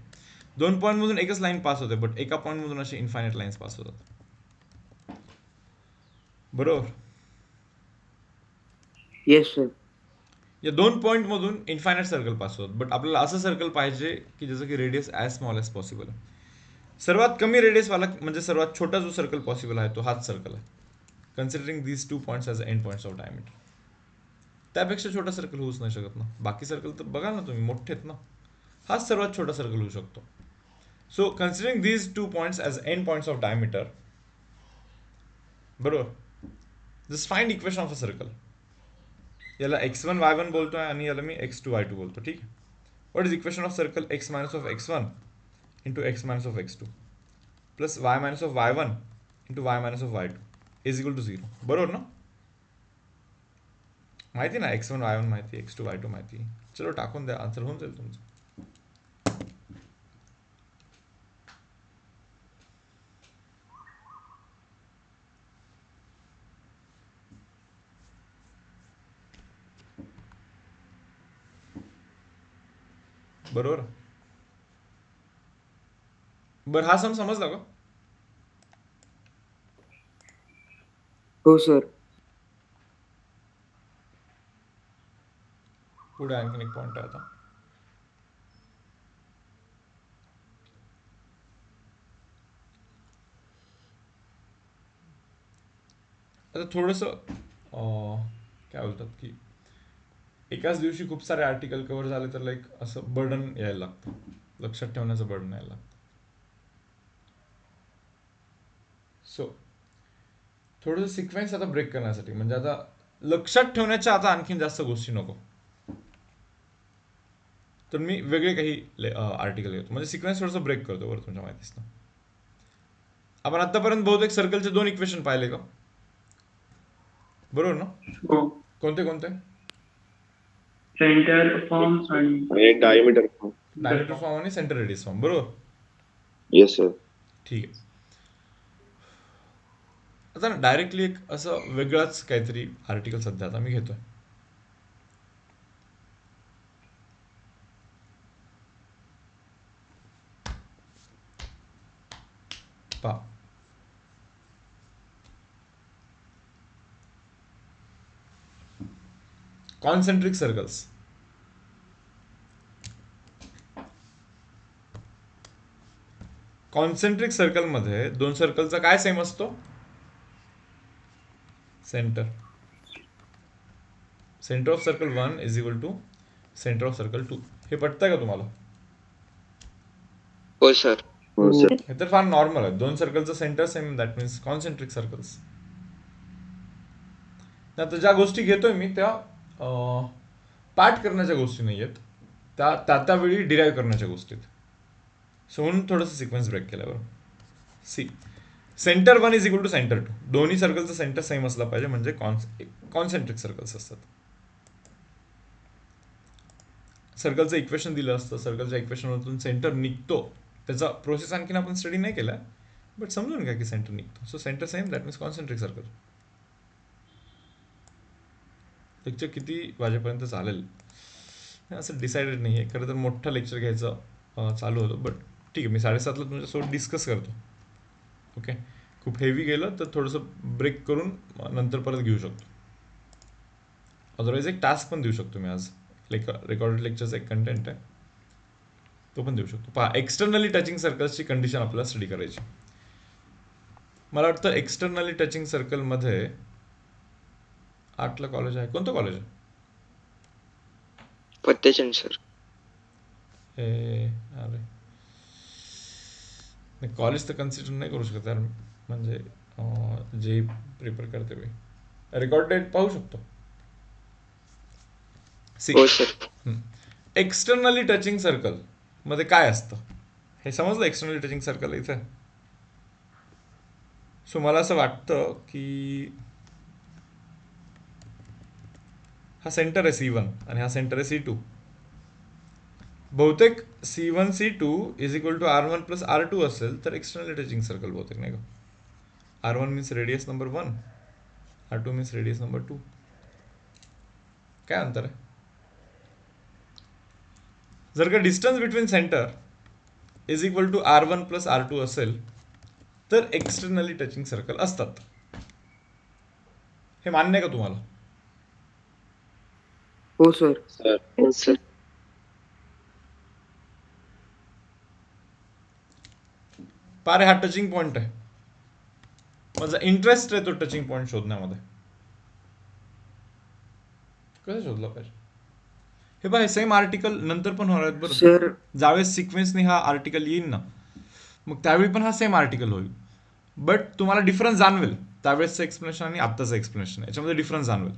2 पॉइंट मधून एकच लाईन पास होते, बट एका पॉइंट मधून असे इन्फायनाइट लाईन्स पास होतात. बरोबर. Yes sir. या 2 पॉइंट मधून इन्फायनाइट सर्कल पास होतात, बट आपल्याला असं सर्कल पाहिजे की ज्याचं की radius as small as possible. सर्वात कमी रेडियस वाला म्हणजे सर्वात छोटा जो सर्कल पॉसिबल आहे तो हाच सर्कल आहे, considering these 2 points as end points of diameter. त्यापेक्षा छोटा सर्कल होऊच नाही शकत ना. बाकी सर्कल तर बघा ना तुम्ही, मोठे आहेत ना. हाच सर्वात छोटा सर्कल होऊ शकतो. So considering these 2 points as end points of diameter, बरोबर, just find equation of a circle. याला x1 y1 बोलतोय आणि याला मी x2 y2 बोलतो. ठीक आहे. What is equation of circle x minus of x1 into x minus of x2 plus y minus of y1 into y minus of y2 is equal to 0. बरोबर ना. माहिती ना, x1 y1 माहिती, x2 y2 माहिती. चलो टाकून द्या, answer होऊन जाईल तुमचं. बरोबर. बरं हा सम समजला का? हो सर. पुढे आणखीन एक पॉइंट आहे आता. आता थोडंसं काय बोलतात की एकाच दिवशी खूप सारे आर्टिकल कव्हर झाले तर लाईक असं बर्डन यायला लागतं, लक्षात ठेवण्याचं बर्डन यायला लागतं. सो थोडंसं सिक्वेन्स आता ब्रेक करण्यासाठी, म्हणजे आता लक्षात ठेवण्याच्या आता आणखीन जास्त गोष्टी नको, तर मी वेगळे काही आर्टिकल घेतो, म्हणजे सिक्वेन्स थोडंसं ब्रेक करतो बरं तुमच्या माहितीच ना. आपण आतापर्यंत बहुतेक सर्कलचे 2 इक्वेशन पाहिले का? बरोबर ना. हो. कोणते कोणते? सेंटर फॉर्म आणि डायमीटर फॉर्म. डायमीटर फॉर्म आणि सेंटर रेडियस फॉर्म. बरोबर. Yes sir. ठीक आहे. आता ना डायरेक्टली एक असं वेगळाच काहीतरी आर्टिकल सध्या आता मी घेतोय. पहा, कॉन्सेंट्रिक सर्कल्स. कॉन्सेंट्रिक सर्कल मध्ये 2 सर्कलचा काय सेम असतो? Center. Center of circle 1 is equal to center of circle 2. हे पटतंय का तुम्हाला? हो सर. हो सर. हे तर फार नॉर्मल आहे. 2 सर्कलचं centre same, that means concentric circles. आता ज्या गोष्टी घेतोय मी त्या पाठ करण्याच्या गोष्टी नाही आहेत, त्यावेळी डिराईव्ह करण्याच्या गोष्टी आहेत. सो म्हणून थोडंसं सिक्वेन्स ब्रेक केला. बरं, see center 1 is equal to center 2. दोन्ही सर्कलचं सेंटर सेम असला पाहिजे, म्हणजे कॉन्सेंट्रिक सर्कल्स असतात. सर्कलचं इक्वेशन दिलं असतं, सर्कलच्या इक्वेशनमधून सेंटर निघतो, त्याचा प्रोसेस आणखीन आपण स्टडी नाही केला, बट समजून घ्या की सेंटर निघतो. So centre same, that means concentric circle. Lecture किती वाजेपर्यंत चालेल असं डिसाइडेड नाही आहे. खरं तर मोठं लेक्चर घ्यायचं चालू होतं, बट ठीक आहे, मी 7:30ला तुमच्यासोबत डिस्कस करतो. ओके. खूप हेवी गेलं तर थोडंसं ब्रेक करून नंतर परत घेऊ शकतो. अदरवाईज एक टास्क पण देऊ शकतो मी आज, रेकॉर्डेड लेक्चरचा एक कंटेंट आहे तो पण देऊ शकतो. पहा, एक्सटर्नली टचिंग सर्कल्सची कंडिशन आपल्याला स्टडी करायची. मला वाटतं एक्सटर्नली टचिंग सर्कलमध्ये 8ला कॉलेज आहे. कोणतं कॉलेज आहे? फत्तेचंद सर. अरे नाही, कॉलेज तर कन्सिडर नाही करू शकत यार, म्हणजे जे प्रिपेअर करते मी रेकॉर्ड डेट पाहू शकतो. एक्सटर्नली टचिंग सर्कल मध्ये काय असतं हे समजलं. एक्सटर्नली टचिंग सर्कल इथे. सो मला असं वाटतं की हा सेंटर आहे C1 आणि हा सेंटर आहे C2. बहुतेक C1 C2 is equal to R1 plus R2 असेल तर एक्सटर्नली टचिंग सर्कल बहुतेक, नाही का. R1 means radius number 1, R2 means radius number 2. काय अंतर आहे? जर का distance between center is equal to R1 plus R2 असेल तर एक्सटर्नली टचिंग सर्कल असतात. हे मान्य आहे का तुम्हाला? हो सर. हो सर. पारे हा टचिंग पॉइंट आहे. माझा इंटरेस्ट आहे तो टचिंग पॉइंट शोधण्यामध्ये. कसं शोधला पाहिजे हे पहा. हे सेम आर्टिकल नंतर पण होणार आहेत बरं सर ज्यावेळेस सिक्वेन्सने हा आर्टिकल येईल ना, मग त्यावेळी पण हा सेम आर्टिकल होईल. बट तुम्हाला डिफरन्स जाणवेल त्यावेळेसचं एक्सप्लेनेशन आणि आत्ताचं एक्सप्लेनेशन, याच्यामध्ये डिफरन्स जाणवेल.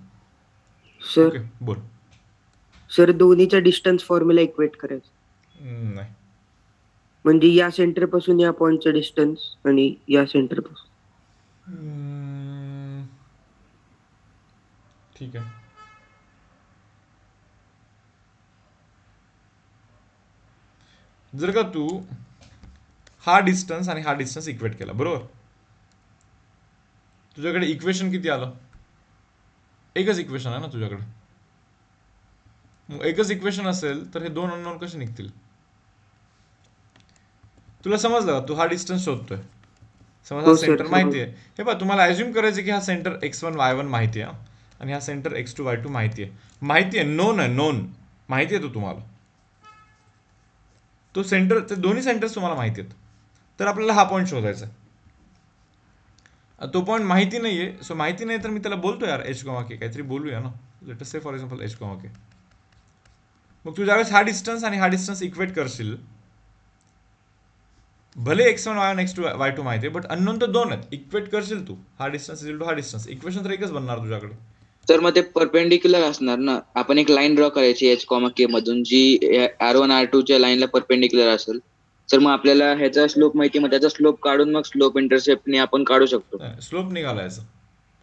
सर ओके, बोल. सर दोन्हीचा डिस्टन्स फॉर्म्युला इक्वेट करायचं. नाही, म्हणजे या सेंटर पासून या पॉइंटचं डिस्टन्स आणि या सेंटर पासून. ठीक आहे. जर का तू हा डिस्टन्स आणि हा डिस्टन्स इक्वेट केला, बरोबर, तुझ्याकडे इक्वेशन किती आलं? एकच इक्वेशन आहे ना तुझ्याकडे. मग एकच इक्वेशन असेल तर हे दोन अननोन कसे निघतील? तुला समजलं का? तू हा डिस्टन्स शोधतोय, समज हा हो सर, सेंटर माहिती समजलं. आहे. हे पहा, तुम्हाला अज्युम करायचं की हा सेंटर x1 y1 माहिती आहे आणि हा सेंटर x2 y2 माहिती आहे. माहिती आहे, नोन आहे, नोन माहिती आहे तो तुम्हाला. तो सेंटर, ते दोन्ही सेंटर्स तुम्हाला माहिती आहेत. तर आपल्याला हा पॉईंट शोधायचा आहे. तो पॉईंट माहिती नाहीये. सो माहिती नाही तर मी त्याला बोलतो यार h, k काहीतरी बोलूया ना. Late us say for example h, k. मग तू ज्यावेळेस हा डिस्टन्स आणि हा डिस्टन्स इक्वेट करशील, भले x1 y1 x2 y2 माहिती आहे, बट अननोन तर दोन आहेत. इक्वेट करशील तू हा डिस्टन्स इक्वल टू हा डिस्टन्स, इक्वेशन तर एकच बनणार तुझ्याकडे. तर मग ते परपेंडिक्युलर असणार ना. आपण एक लाईन ड्रॉ करायची h, k मधून, जी R1 R2 च्या लाईनला परपेंडिक्युलर असेल. तर मग आपल्याला ह्याचा स्लोप माहिती, मग त्याचा स्लोप काढून मग स्लोप इंटरसेप्टने आपण काढू शकतो. स्लोप निघाला याचा,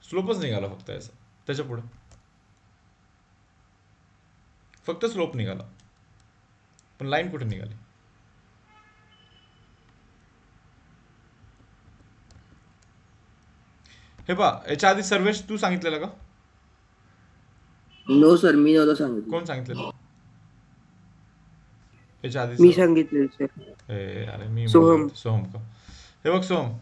स्लोपच निघाला फक्त याचा. त्याच्या पुढे फक्त स्लोप निघाला, पण लाईन कुठे निघाली? हे पहा, याच्या आधी सर्वेश तू सांगितलेलं का? नो सर, मी नव्हतं सांगितलं. कोण सांगितलेलं याच्या आधी? मी सांगितलं सर. अरे मी सोहम. सोहम का? हे बघ सोहम,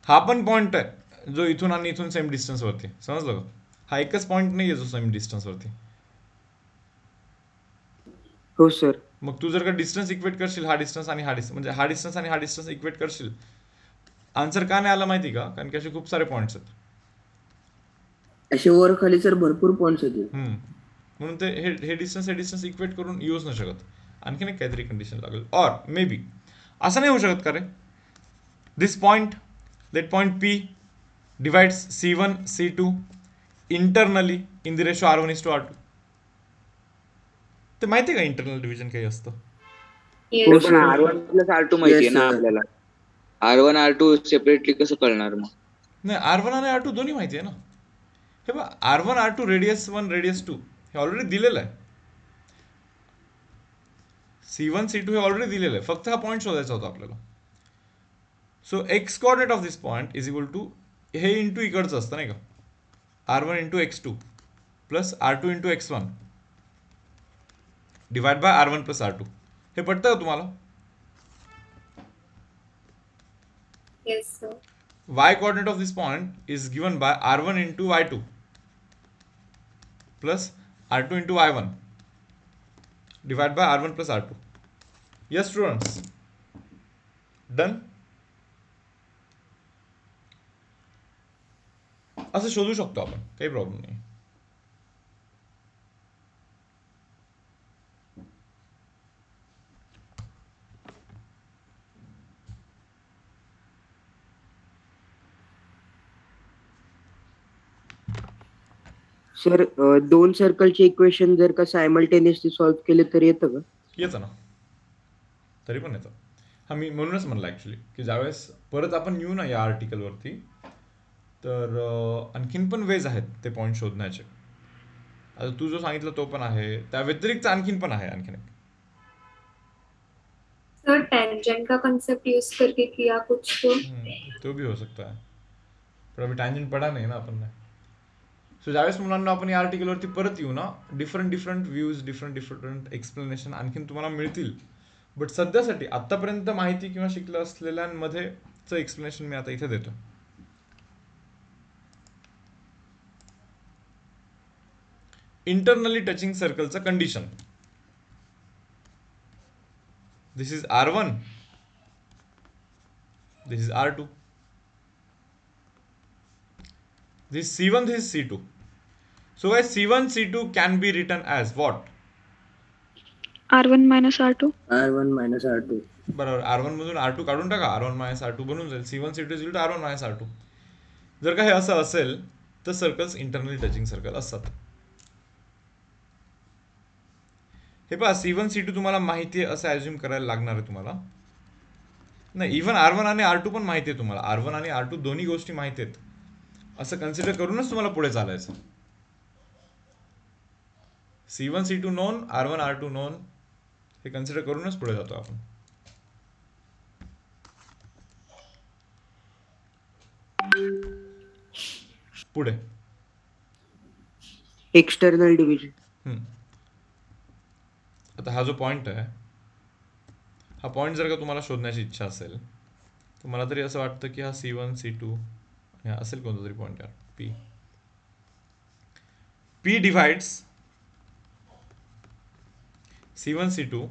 हा पण पॉइंट आहे जो इथून आणि इथून सेम डिस्टन्स वरती, समजलं का? हा एकच पॉइंट नाही आहे जो सेम डिस्टन्स वरती. हो सर. मग तू जर का डिस्टन्स इक्वेट करशील, हा डिस्टन्स आणि हा डिस्टन्स, म्हणजे हा डिस्टन्स आणि हा डिस्टन्स इक्वेट करशील, आन्सर का नाही आला माहिती का? कारण की असे खूप सारे पॉइंट्स आहेत. असे वर खाली सर भरपूर पॉइंट्स होते. म्हणून ते हे डिस्टन्स इक्वेट करून येऊच नाही शकत. आणखीन एक काहीतरी कंडिशन लागेल. ऑर मे बी असं नाही होऊ शकत का रे? This point, let point P divides C1 C2 internally in the ratio R1:R2. ते माहिती आहे का इंटरनल डिव्हिजन काही असतं? Yes. पण R1 प्लस R2 माहिती आहे ना Yes, sir. आपल्याला. R1 R2 सेपरेटली कसं कळणार मग? नाही, R1 आणि R2 दोन्ही माहिती आहे ना. हे बघ, R1 R2 रेडियस 1 रेडियस 2 हे ऑलरेडी दिलेलं आहे. C1 C2 हे ऑलरेडी दिलेलं आहे. फक्त हा पॉईंट शोधायचा होता आपल्याला. So X coordinate of this point is equal to हे इंटू इकडचं असतं नाही का, R1 into x2 plus R2 into x1 divide by R1 plus R2. हे पटतं का तुम्हाला? Yes, sir. Y coordinate of this point is given by R1 into Y2 plus R2 into I1 divided by R1 plus R2. Yes students, done. असं शोधू शकतो आपण, काही problem नाही. सर दोन सर्कलचे इक्वेशन जर का सायमल्टेनियसली सॉल्व्ह केले तर येतं का? येतं ना, तरी पण येतं. हा मी म्हणूनच म्हणलं ॲक्च्युली की ज्यावेळेस परत आपण येऊ ना या आर्टिकलवरती, तर आणखीन पण वेज आहेत ते पॉईंट शोधण्याचे. आता तू जो सांगितलं तो पण आहे, त्या व्यतिरिक्त आणखीन पण आहे आणखीन एक. सर टेंजेंट का कंसेप्ट यूज करके किया कुछ तो भी हो सकता है, पण अभी टँजंट पडा नाही ना आपण. सो ज्यावेळेस मुलांना आपण या आर्टिकलवरती परत येऊ ना, डिफरंट व्ह्यूज, डिफरंट एक्सप्लेनेशन आणखीन तुम्हाला मिळतील. बट सध्यासाठी आतापर्यंत माहिती किंवा शिकलं असलेल्यांमध्येच एक्सप्लेनेशन मी आता इथे देतो. इंटरनली टचिंग सर्कलचं condition. This is R1, this is R2, this is C1, this is C2. So guys, C1, C2 can be written as what? R1 minus R2. R1 minus R2. बरोबर, R1 मधून R2 काढून टाका, R1 minus R2 बनून जाईल. C1, C2 is equal to R1 minus R2. जर का हे असं असेल तर सर्कल्स इंटरनली टचिंग सर्कल असतात. हे पहा, C1, C2 तुम्हाला माहिती आहे असं ॲज्युम करायला लागणार आहे तुम्हाला. नाही, इव्हन R1 आणि R2 पण माहिती आहे तुम्हाला. R1 आणि R2 दोन्ही गोष्टी माहिती आहेत असं कन्सिडर करूनच तुम्हाला पुढे चालायचं. C1, C2 non, R1, R2 non, हे कन्सिडर करूनच पुढे जातो आपण. पुढे एक्सटर्नल डिव्हिजन. आता हा जो पॉइंट आहे, हा पॉइंट जर का तुम्हाला शोधण्याची इच्छा असेल तर मला तरी असं वाटतं की हा C1, C2 हा असेल कोणता तरी पॉइंट यार, P divides C1, C2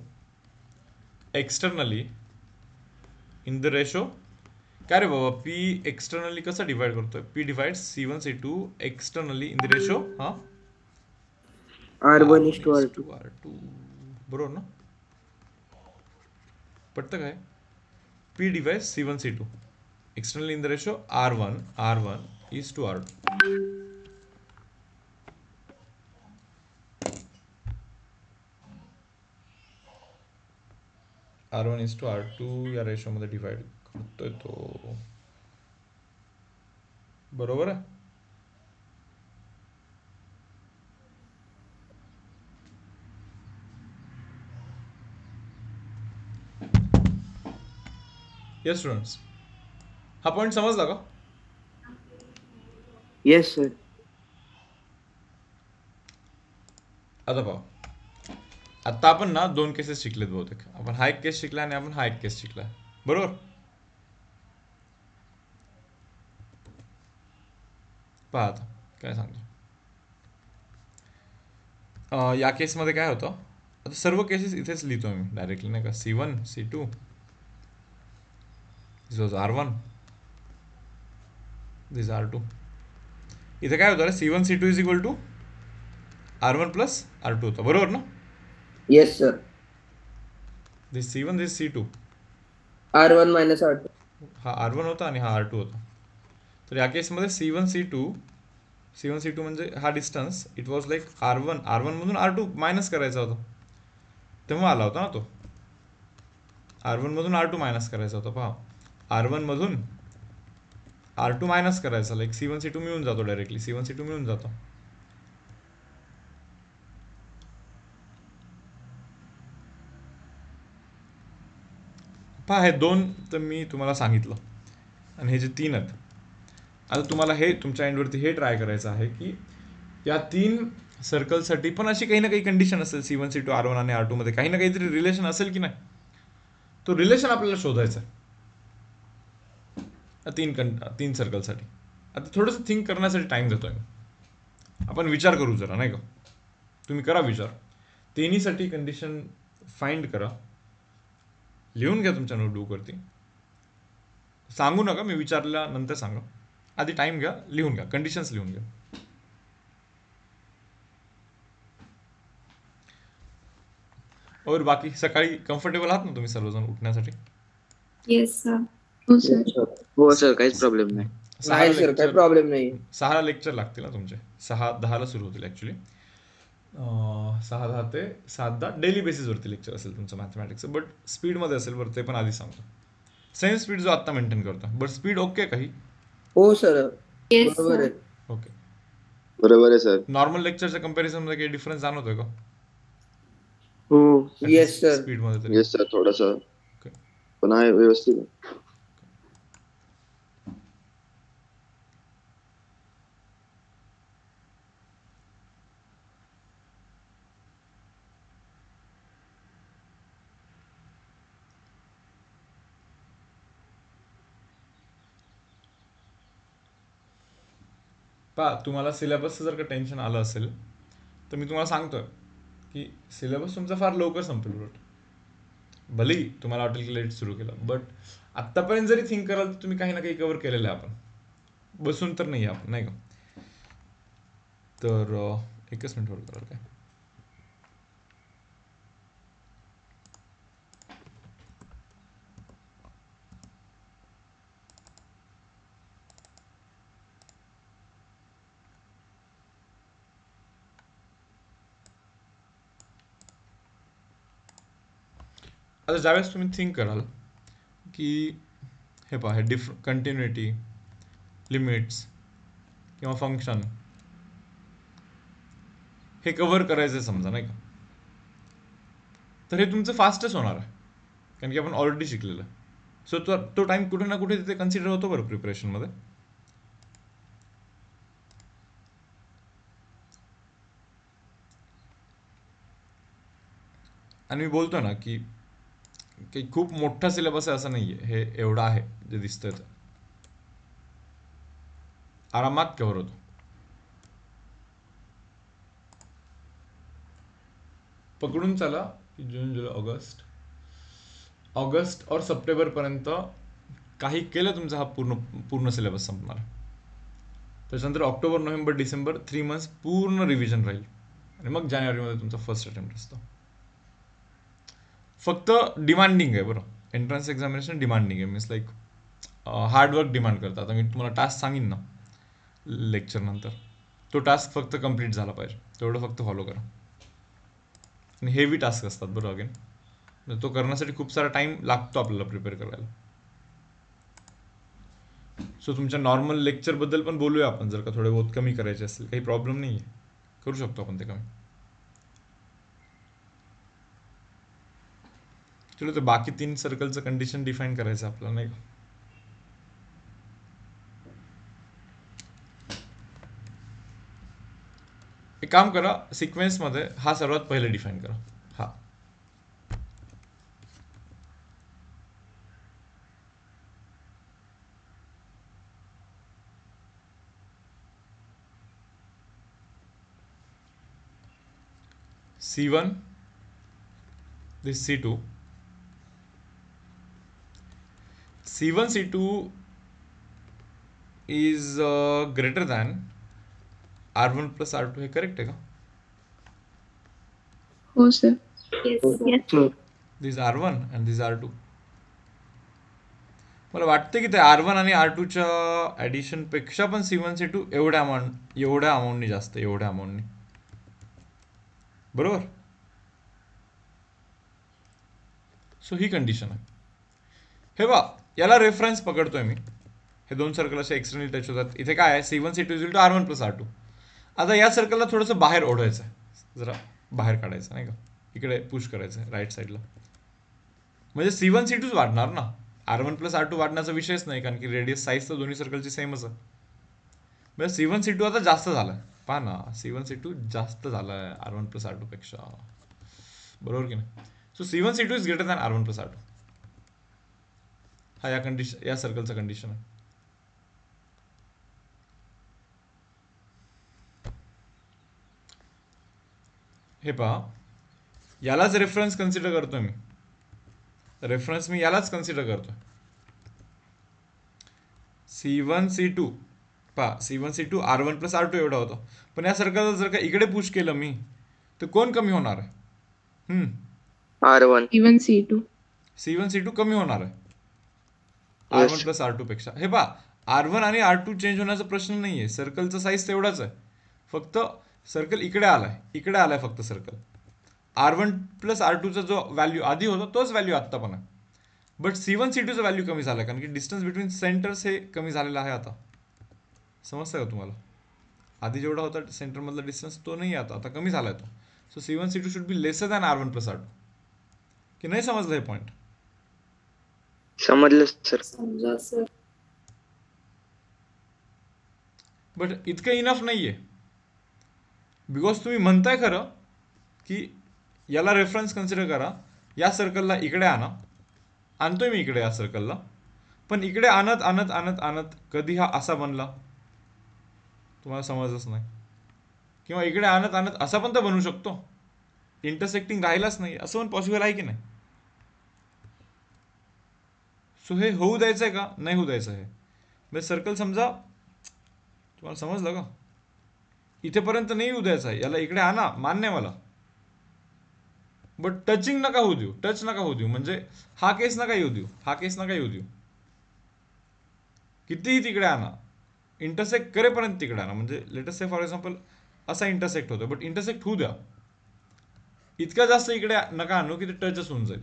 externally in the ratio. काय रे बाबा, P एक्सटर्नली कसं डिवाइड करतोय? P divides C1, C2 externally in the ratio R1 is to R2. बरोबर ना? पटतं काय? P divides C1, C2 externally in the ratio R1 is to R2. R1 is to R2 या ratio मध्ये divide करतोय तो. बरोबर आहे? येस स्टुडंट्स, हा पॉइंट समजला का? Yes sir. आता पाहू, आता आपण ना दोन केसेस शिकलेत बहुतेक. आपण हा एक केस शिकला आणि आपण हा एक केस शिकला, बरोबर? पहा आता काय सांगतो. या केसमध्ये काय होतं, आता सर्व केसेस इथेच लिहितो मी डायरेक्टली, नाही का. C1, C2, this was R1, this R2. इथे काय होतं, C1, C2 is equal to R1 plus R2 होता, बरोबर ना? Yes sir. This C1, this C2. R1 minus R2. हा R1 होता आणि हा R2 होता. तर या केसमध्ये C1, C2 म्हणजे हा distance, it was like R1 मधून R2 मायनस करायचा होता, तेव्हा आला होता ना तो. R1 मधून R2 मायनस करायचा होता. पहा, R1 मधून R2 मायनस करायचा, लाईक C1, C2 मिळून जातो डायरेक्टली, C1, C2 मिळून जातो. पहा, हे दोन तर मी तुम्हाला सांगितलं आणि हे जे तीन आहेत, आता तुम्हाला हे तुमच्या एंडवरती हे ट्राय करायचं आहे की या तीन सर्कलसाठी पण अशी काही ना काही कंडिशन असेल. C1, C2, R1 आणि R2 मध्ये काही ना काहीतरी रिलेशन असेल की नाही, तो रिलेशन आपल्याला शोधायचा आहे तीन सर्कलसाठी. आता थोडंसं थिंक करण्यासाठी टाइम देतोय मी, आपण विचार करू जरा, नाही का. तुम्ही करा विचार. तिन्हीसाठी कंडिशन फाइंड करा, लिहून घ्या तुमच्या नोटबुकवरती. सांगू नका, मी विचारल्यानंतर सांगा. आधी टाइम घ्या, लिहून घ्या, कंडिशन्स लिहून घ्या. और बाकी सकाळी कम्फर्टेबल आहात ना तुम्ही सर्वजण उठण्यासाठी? Yes sir. हो सर. हो सर, काहीच प्रॉब्लेम नाही. नाही सर, काही प्रॉब्लेम नाही. 6 लेक्चर लागतील ना तुमचे. 6:10 सुरू होतील ॲक्च्युली. 6:10 ते 7:10 डेली बेसिसवरती लेक्चर असेल तुमचं मॅथमॅटिक्सचं. बट स्पीडमध्ये असेल बरं, ते पण आधी सांगतो. सेम स्पीड जो आत्ता मेंटेन करतो. बट स्पीड ओके काही? हो सर, येस बरोबर सर. आहे. ओके. बरोबर आहे सर. नॉर्मल लेक्चरच्या कम्पॅरिझनमध्ये काही डिफरन्स जाणवतोय का? हो, येस सर. स्पीडमध्ये तरी? येस सर, थोडंसं ओके. पण आहे व्यवस्थित आहे. पहा, तुम्हाला सिलेबसचं जर का टेन्शन आलं असेल तर मी तुम्हाला सांगतोय की सिलेबस तुमचा फार लवकर संपेल. उलट भलेही तुम्हाला वाटेल की लेट सुरू केलं, बट आत्तापर्यंत जरी थिंक कराल तर तुम्ही काही ना काही कव्हर केलेलं आहे. आपण बसून तर नाही आपण, नाही का? तर एकच मिनिट होल्ड कराल काय? आता ज्यावेळेस तुम्ही थिंक कराल की हे पहा, हे कंटिन्युटी, लिमिट्स किंवा फंक्शन हे कव्हर करायचं समजा, नाही का? तर हे तुमचं फास्टच होणार आहे, कारण की आपण ऑलरेडी शिकलेलं आहे. सो तो टाइम कुठे ना कुठे तिथे कन्सिडर होतो बरं प्रिपरेशनमध्ये. आणि मी बोलतो ना की काही खूप मोठा सिलेबस आहे असं नाही आहे. हे एवढं आहे जे दिसतंय, तर आरामात कव्हर होतो. पकडून चला की जून, जुलै, ऑगस्ट और सप्टेंबरपर्यंत काही केलं तुमचा हा पूर्ण सिलेबस संपणार. त्याच्यानंतर ऑक्टोबर, नोव्हेंबर, डिसेंबर 3 मंथ्स पूर्ण रिव्हिजन राहील आणि मग जानेवारीमध्ये तुमचा फर्स्ट अटेम्प्ट असतो. फक्त डिमांडिंग आहे बरं, एंट्रन्स एक्झामिनेशन डिमांडिंग आहे. मीन्स लाईक हार्डवर्क डिमांड करतात. आता मी तुम्हाला टास्क सांगेन ना लेक्चर नंतर, तो टास्क फक्त कंप्लीट झाला पाहिजे, तेवढं फक्त फॉलो करा. आणि हेवी टास्क असतात बरं, अगेन तो करण्यासाठी खूप सारा टाइम लागतो आपल्याला प्रिपेअर करायला. सो तुमच्या नॉर्मल लेक्चरबद्दल पण बोलूया आपण. जर का थोडे बहुत कमी करायचे असेल, काही प्रॉब्लेम नाही आहे, करू शकतो आपण ते कमी. चलो, तर बाकी 3 सर्कलचं कंडिशन डिफाईन करायचं आपल्याला, नाही का? एक काम करा, सिक्वेन्समध्ये हा सर्वात पहिले डिफाईन करा. हा C1, this C2. C1, C2 is greater than R1 plus R2. हे करेक्ट आहे का? हो सर. येस हो, sir. Sir. This R1 and this R2. मला वाटतं की ते R1 आणि R2च्या ॲडिशनपेक्षा पण C1, C2 एवढ्या अमाऊंटनी जास्त, एवढ्या अमाऊंटनी. बरोबर? सो ही कंडिशन आहे. हे बा, याला रेफरन्स पकडतोय मी. हे 2 सर्कल असे एक्सटर्नली टच होतात. इथे काय आहे, C1, C2 is to R1 plus R2. आता या सर्कलला थोडंसं बाहेर ओढायचं आहे, जरा बाहेर काढायचं, नाही का? इकडे पुश करायचं आहे राईट साईडला. म्हणजे C1, C2च वाढणार ना. R1 प्लस R2 वाढण्याचा विषयच नाही, कारण की रेडियस साईज तर दोन्ही सर्कलची सेमच आहे. म्हणजे C1, C2 आता जास्त झालं. पहा ना, C1, C2 जास्त झालं आहे R1 प्लस R2 पेक्षा. बरोबर की नाही? So C1, C2 is greater than R1 plus R2. हा या सर्कलचा कंडिशन आहे. हे पहा, यालाच रेफरन्स कन्सिडर करतोय मी. रेफरन्स मी यालाच कन्सिडर करतोय. C1 C2 पहा, C1 C2 R1 plus R2 एवढा होता. पण या सर्कलला जर का इकडे पुश केलं मी, तर कोण कमी होणार आहे? R1. C1 C2. C1 C2 कमी होणार आहे Yes. R1 प्लस R2 पेक्षा. हे पहा, R1 आणि R2 चेंज होण्याचा प्रश्न नाहीये. सर्कलचा साईज तेवढाच आहे. फक्त सर्कल इकडे आलाय फक्त सर्कल. R1 प्लस R2चा जो व्हॅल्यू आधी होता तोच व्हॅल्यू आत्ता पण आहे. बट C1 C2चा व्हॅल्यू कमी झाला, कारण की डिस्टन्स बिटवीन सेंटर्स हे कमी झालेलं आहे आता. समजतं का तुम्हाला? आधी जेवढा होता सेंटरमधला डिस्टन्स तो नाही आता, आता कमी झालाय तो. So C1 C2 should be lesser than R1 plus R2. की नाही समजलं हे पॉईंट? समजलं सर. समजा सर. बट इतकं इनफ नाहीये. बिकॉज तुम्ही म्हणताय खरं की याला रेफरन्स कन्सिडर करा, या सर्कलला इकडे आणतोय मी इकडे या सर्कलला, पण इकडे आणत आणत आणत आणत कधी हा असा बनला तुम्हाला समजच नाही. किंवा इकडे आणत आणत असा पण तर बनू शकतो, इंटरसेक्टिंग राहिलाच नाही, असं पण पॉसिबल आहे की नाही? सो हे होऊ द्यायचंय का नाही होऊ द्यायचं? हे म्हणजे सर्कल समजा, तुम्हाला समजलं का? इथेपर्यंत नाही येऊ द्यायचं आहे, याला इकडे आणा, मान्य मला. बट टचिंग नका होऊ देऊ, टच नका होऊ देऊ, म्हणजे हा केस नका येऊ देऊ, हा केस नका येऊ देऊ. कितीही तिकडे आणा, इंटरसेक्ट करेपर्यंत तिकडे आणा. म्हणजे लेटेस्ट से फॉर एक्झाम्पल असा इंटरसेक्ट होतो, बट इंटरसेक्ट होऊ द्या. इतका जास्त इकडे नका आणू की ते टचच होऊन जाईल.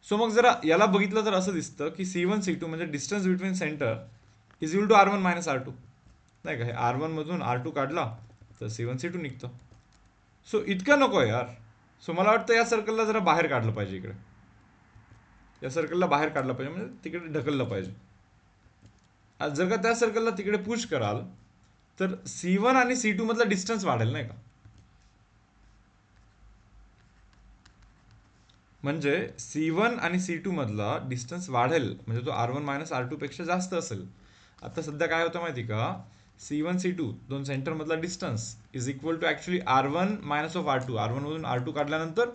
सो मग जरा याला बघितलं तर असं दिसतं की C1 C2 म्हणजे distance between center is equal to R1 minus R2, नाही का? हे R1 मधून R2 काढला तर C1 C2 निघतं. सो इतकं नको यार. सो मला वाटतं या सर्कलला जरा बाहेर काढलं पाहिजे इकडे. या सर्कलला बाहेर काढलं पाहिजे, म्हणजे तिकडे ढकललं पाहिजे. जर का त्या सर्कलला तिकडे पुश कराल तर C1 आणि C2 मधला डिस्टन्स वाढेल, नाही का? म्हणजे C1 आणि C2 मधला डिस्टन्स वाढेल, म्हणजे तो R1 मायनस R2 पेक्षा जास्त असेल. आता सध्या काय होतं माहिती का? C1 C2 दोन सेंटर मधला distance is equal to actually R1 minus of R2. R1 मधून R2 काढल्यानंतर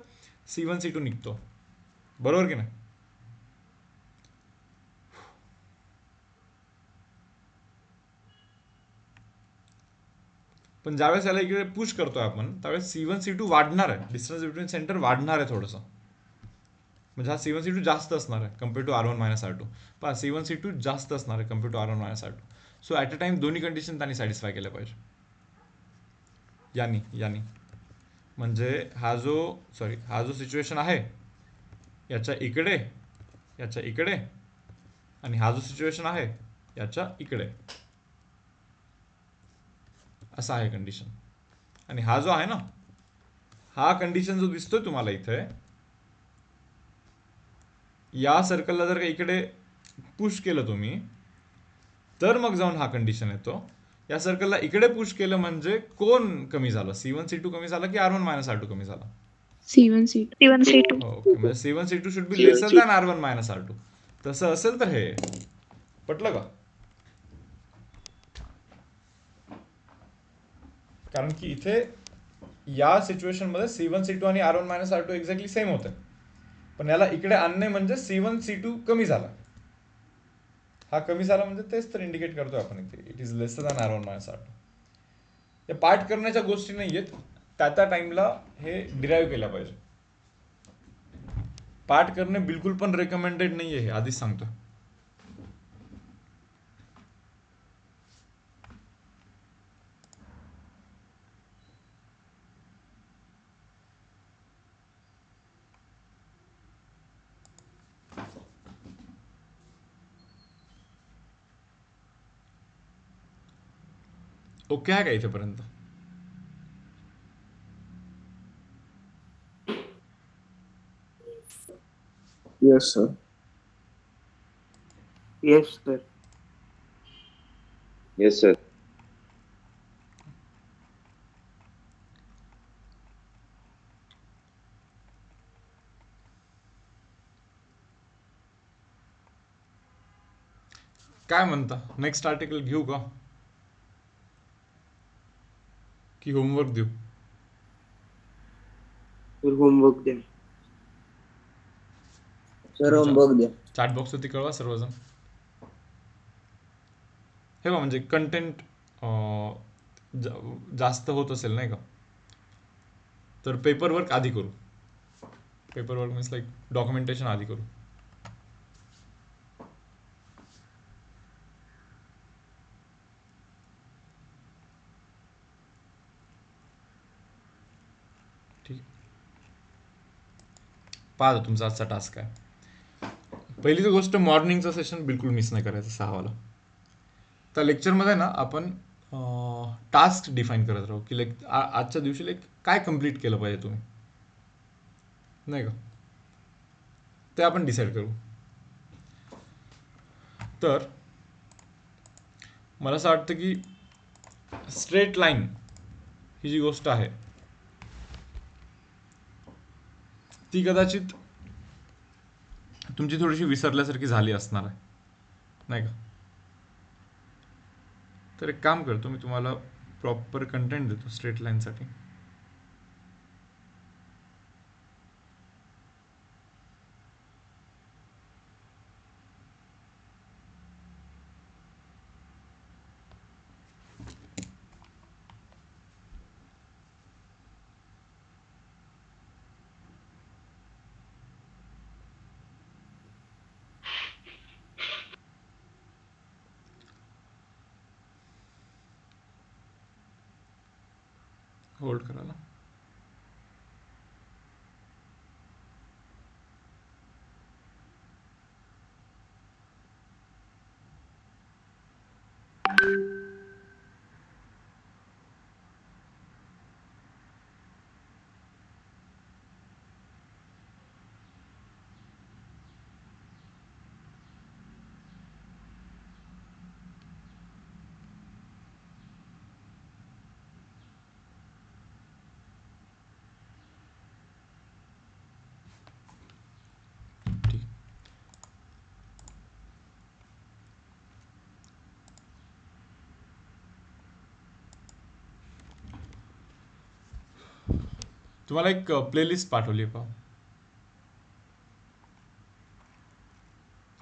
C1 C2 निघतो, बरोबर की नाही? पण ज्यावेळेस याला इकडे पुश करतोय आपण, त्यावेळेस C1 C2 वाढणार आहे, डिस्टन्स बिटवीन सेंटर वाढणार आहे थोडंसं. म्हणजे हा C1 C2 जास्त असणार आहे compare to R1 minus R2. पहा, C1 C2 जास्त असणार आहे compare to R1 minus R2. So at a time दोन्ही कंडिशन त्यांनी सॅटिस्फाय केल्या पाहिजे. यानी म्हणजे हा जो सिच्युएशन आहे याच्या इकडे आणि हा जो सिच्युएशन आहे याच्या इकडे, असा आहे कंडिशन. आणि हा जो आहे ना, हा कंडिशन जो दिसतोय तुम्हाला इथे, या सर्कलला जर का इकडे पुश केलं तुम्ही तर मग जाऊन हा कंडिशन येतो. या सर्कलला इकडे पुश केलं म्हणजे कोण कमी झालं? C1 C2 कमी झाला की R1 मायनस R2 कमी झाला? C1 C2. C1 C2. Okay, म्हणजे C1 C2 should be C1 lesser than R1 minus R2. तसं असेल तर हे पटलं का? कारण की इथे या सिच्युएशन मध्ये C1 C2 आणि R1 minus R2 exactly same होते, पण याला इकडे आणणे म्हणजे C1 C2 कमी झाला. हा कमी झाला म्हणजे तेच तर इंडिकेट करतोय आपण इथे, it is lesser than R1 minus R2. या पार्ट करण्याच्या गोष्टी नाही आहेत, त्या टाइमला हे डिराईव्ह केल्या पाहिजे. पार्ट करणे बिलकुल पण रेकमेंडेड नाहीये, हे आधीच सांगतो. ओके आहे का इथेपर्यंत? Yes, sir. Yes sir. Yes sir. काय म्हणता? नेक्स्ट आर्टिकल घेऊ का की होमवर्क देऊ? तर होमवर्क द्या. सर होमवर्क द्या. चॅट बॉक्सवरती कळवा सर्वजण. हे बघा म्हणजे कंटेंट जास्त होत असेल नाही का, तर पेपर वर्क आधी करू. Paper work means like documentation आधी करू. ठीक. पाहा तुमचा आजचा टास्क आहे. पहिली तर गोष्ट, मॉर्निंगचं सेशन बिलकुल मिस नाही करायचं 6 वाला. त्या लेक्चरमध्ये ना आपण टास्क डिफाईन करत राहू की लाईक आजच्या दिवशी लाईक काय कम्प्लीट केलं पाहिजे तुम्ही, नाही का, ते आपण डिसाईड करू. तर मला असं वाटतं की स्ट्रेट लाईन ही जी गोष्ट आहे ती कदाचित तुमची थोडीशी विसरल्यासारखी झाली असणार आहे, नाही का. तर एक काम करतो मी, तुम्हाला प्रॉपर कंटेंट देतो स्ट्रेट लाईनसाठी. होल्ड करा ना. ठीक. तुम्हाला एक प्लेलिस्ट पाठवली पहा.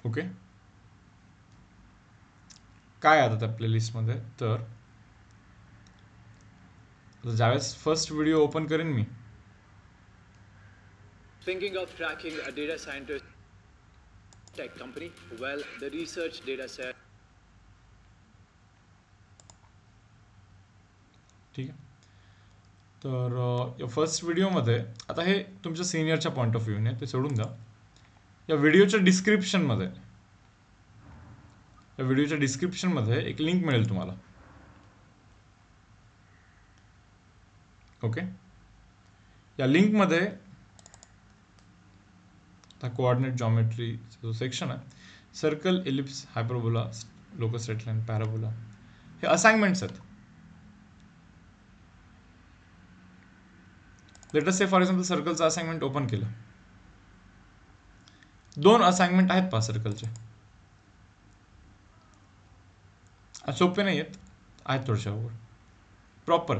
ओके. काय आता त्या प्लेलिस्टमध्ये, तर ज्यावेळेस फर्स्ट व्हिडिओ ओपन करेन मी, Thinking of tracking a data scientist tech company? Well, the research data set. ठीक आहे. तर फर्स्ट व्हिडिओमध्ये आता हे तुमच्या सिनियरच्या पॉईंट ऑफ व्ह्यूने ते सोडून द्या. या व्हिडिओच्या डिस्क्रिप्शनमध्ये एक लिंक मिळेल तुम्हाला. ओके. या लिंकमध्ये कोऑर्डिनेट जॉमेट्री जो सेक्शन आहे, circle, ellipse, hyperbola, locus straight line, parabola, हे असाइनमेंट्स आहेत. Let us say for example सर्कलचं असाइनमेंट ओपन केलं. 2 असाइनमेंट आहेत पहा सर्कलचे. सोपे नाही आहेत थोडेसे अवघड, प्रॉपर.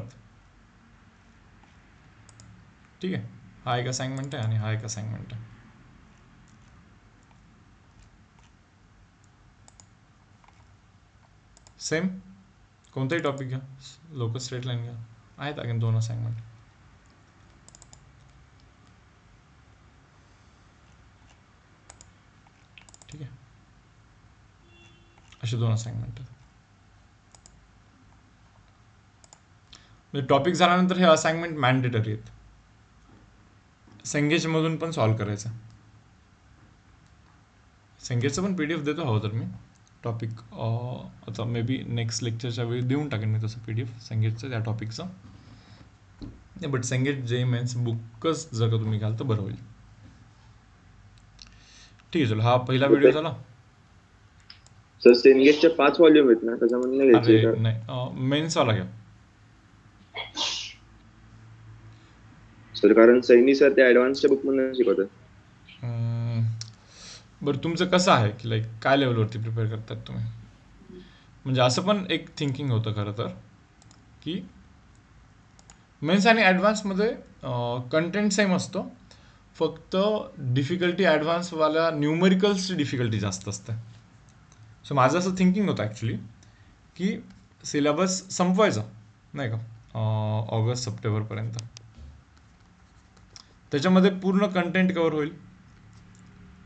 ठीक आहे. हा एक असाइनमेंट आहे आणि हा एक असाइनमेंट आहे. सेम कोणताही टॉपिक घ्या, लोकस स्ट्रेट लाईन घ्या, आहेत अगेन 2 असाइनमेंट. ठीक आहे. असे 2 असाइनमेंट आहेत. म्हणजे टॉपिक झाल्यानंतर हे असाइनमेंट मॅन्डेटरी आहेत. सेंगेजमधून पण सॉल्व करायचं. सेंगेजचं पण PDF देतो हवं तर मी. टॉपिक आता मे बी नेक्स्ट लेक्चरच्या वेळी देऊन टाकेन मी तसं PDF सेंगेजचं, त्या टॉपिकचं. नाही, बट सेंगेज जे मेन्स बुकच जर का तुम्ही घ्याल तर बरं होईल. ठीक आहे. चलो, हा पहिला व्हिडिओ झाला. सर सेनगेटचे 5 व्हॉल्यूम आहेत ना, त्याच्यामधून घ्यायचे अरे का? नाही, मेन्सवाला घ्या. सर कारण सैनी सर ते ऍडव्हान्सच्या बुक मधून शिकवतात. बरं, तुमचं कसं आहे की लाईक काय लेवलवरती प्रिपेअर करतात तुम्ही? म्हणजे असं पण एक थिंकिंग होतं खरं तर की मेन्स आणि ॲडव्हान्समध्ये कंटेंट सेम असतो, फक्त डिफिकल्टी ॲडव्हान्सवाल्या न्यूमरिकल्सची डिफिकल्टी जास्त असते. सो माझं असं थिंकिंग होतं ॲक्च्युली की सिलेबस संपवायचा नाही का ऑगस्ट सप्टेंबरपर्यंत, त्याच्यामध्ये पूर्ण कंटेंट कवर होईल.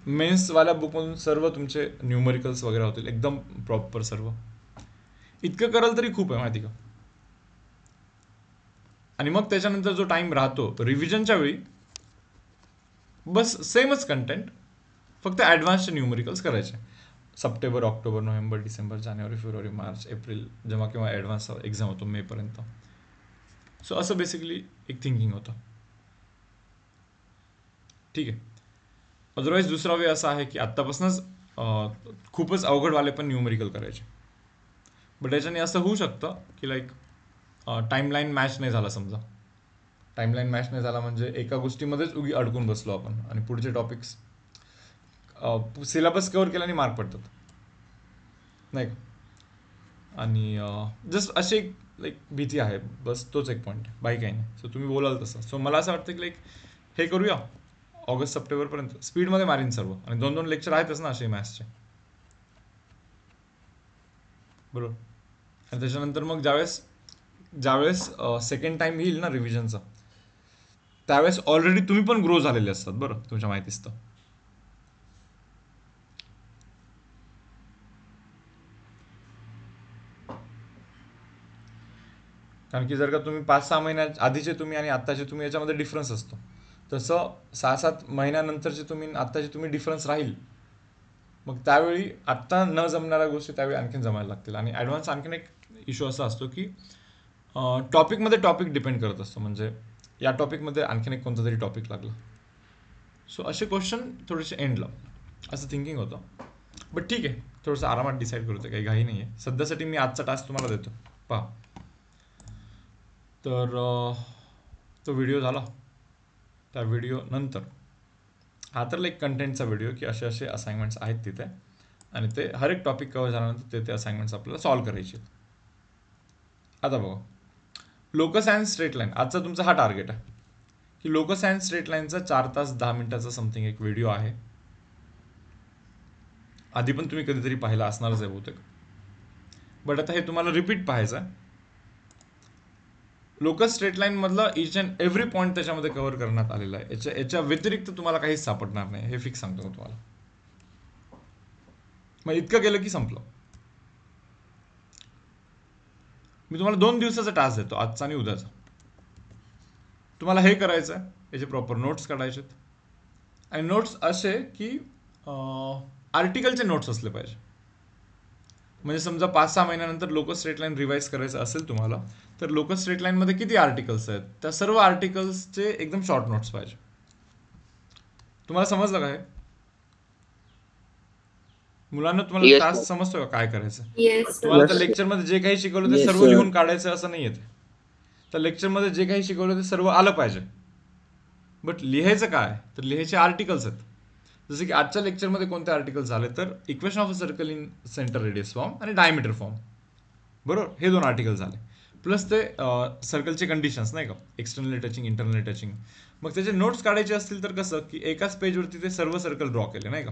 मेन्सवाल्या बुकमधून सर्व तुमचे न्यूमरिकल्स वगैरे होतील एकदम प्रॉपर सर्व. इतकं कराल तरी खूप आहे माहिती का. आणि मग त्याच्यानंतर जो टाइम राहतो रिव्हिजनच्या वेळी बस सेमच कंटेंट, फक्त ॲडव्हान्सचे न्यूमरिकल्स करायचे. सप्टेंबर, ऑक्टोबर, नोव्हेंबर, डिसेंबर, जानेवारी, फेब्रुवारी, मार्च, एप्रिल जेव्हा किंवा ॲडव्हान्स एक्झाम होतो मेपर्यंत. सो असं बेसिकली एक थिंकिंग होतं. ठीक आहे. अदरवाईज दुसरा वे असा आहे की आत्तापासूनच खूपच अवघडवाले पण न्यूमरिकल करायचे. बट याच्याने असं होऊ शकतं की लाईक टाईमलाईन मॅच नाही झाला. समजा टाईमलाईन मॅच नाही झाला म्हणजे एका गोष्टीमध्येच उगी अडकून बसलो आपण आणि पुढचे टॉपिक्स सिलेबस कव्हर केल्याने मार्क पडतात नाही का. आणि जस्ट अशी एक लाईक भीती आहे, बस तोच एक पॉईंट आहे, बाकी काही नाही. सो तुम्ही बोलाल तसं. सो मला असं वाटतं की लाईक हे करूया ऑगस्ट सप्टेंबरपर्यंत, स्पीडमध्ये मारीन सर्व. आणि 2-2 लेक्चर आहेतच ना असे मॅथ्सचे, बरोबर. आणि त्याच्यानंतर मग ज्यावेळेस सेकंड टाइम येईल ना रिव्हिजनचा, त्यावेळेस ऑलरेडी तुम्ही पण ग्रो झालेले असतात बरं, तुमच्या माहितीच तर. कारण की जर का तुम्ही 5-6 महिन्या आधीचे तुम्ही आणि आत्ताचे तुम्ही याच्यामध्ये डिफरन्स असतो, तसं 6-7 महिन्यानंतरचे तुम्ही आत्ताचे तुम्ही डिफरन्स राहील. मग त्यावेळी आत्ता न जमणाऱ्या गोष्टी त्यावेळी आणखीन जमायला लागतील. आणि ॲडव्हान्स आणखीन एक इश्यू असा असतो की टॉपिकमध्ये टॉपिक डिपेंड करत असतो. म्हणजे या टॉपिकमध्ये आणखीन एक कोणता तरी टॉपिक लागला, सो असे क्वेश्चन थोडेसे एंडला, असं थिंकिंग होतं. बट ठीक आहे, थोडंसं आरामात डिसाईड करतो, काही घाई नाही आहे. सध्यासाठी मी आजचा टास्क तुम्हाला देतो, पहा. तर तो व्हिडिओ झाला, त्या व्हिडिओ नंतर हा तर लाईक कंटेंटचा व्हिडिओ की असे असे असाइनमेंट्स आहेत तिथे, आणि ते हर एक टॉपिक कव्हर झाल्यानंतर ते असाइनमेंट्स आपल्याला सॉल्व करायचे. आता बघा, लोकस अँड स्ट्रेट लाईन, आजचा तुमचा हा टार्गेट आहे की लोकस अँड स्ट्रेट लाईनचा 4 तास 10 मिनिटाचा समथिंग एक व्हिडिओ आहे. आधी पण तुम्ही कधीतरी पाहिला असणारच आहे बहुतेक, बट आता हे तुम्हाला रिपीट पाहायचं आहे. लोकस स्ट्रेट लाईन मधलं इच अँड एव्हरी पॉईंट त्याच्यामध्ये कव्हर करण्यात आलेला आहे. याच्या व्यतिरिक्त तुम्हाला काहीच सापडणार नाही, हे फिक्स सांगतो मी तुम्हाला. मग इतकं केलं की संपलं. मी तुम्हाला 2 दिवसाचा टास्क देतो, आजचा आणि उद्याचा. तुम्हाला हे करायचं आहे, याचे प्रॉपर नोट्स काढायचे आहेत. आणि नोट्स असे की आर्टिकलचे नोट्स असले पाहिजे. म्हणजे समजा 5-6 महिन्यानंतर लोकस स्ट्रेट लाईन रिवाइज करायचं असेल तुम्हाला, तर लोकस स्ट्रेट लाईनमध्ये किती आर्टिकल्स आहेत, त्या सर्व आर्टिकल्सचे एकदम शॉर्ट नोट्स पाहिजे. तुम्हाला समजलं का हे? मुलांना तुम्हाला Yes, टास्क sir. समजतो का काय करायचं? येस तुम्हाला त्या Yes, sir. लेक्चरमध्ये जे काही शिकवलं ते Yes, सर्व sir. लिहून काढायचं असं नाही येते. त्या लेक्चरमध्ये जे काही शिकवलं ते सर्व आलं पाहिजे. बट लिहायचं काय, तर लिहायचे आर्टिकल्स आहेत. जसं की आजच्या लेक्चरमध्ये कोणते आर्टिकल्स झाले, तर equation of a circle in centre radius form आणि डायमीटर फॉर्म, बरोबर, हे 2 आर्टिकल झाले. प्लस ते सर्कलचे कंडिशन्स नाही का, एक्सटर्नली टचिंग, इंटरनली टचिंग. मग त्याचे नोट्स काढायचे असतील तर कसं की एकाच पेजवरती ते सर्व सर्कल ड्रॉ केले नाही का,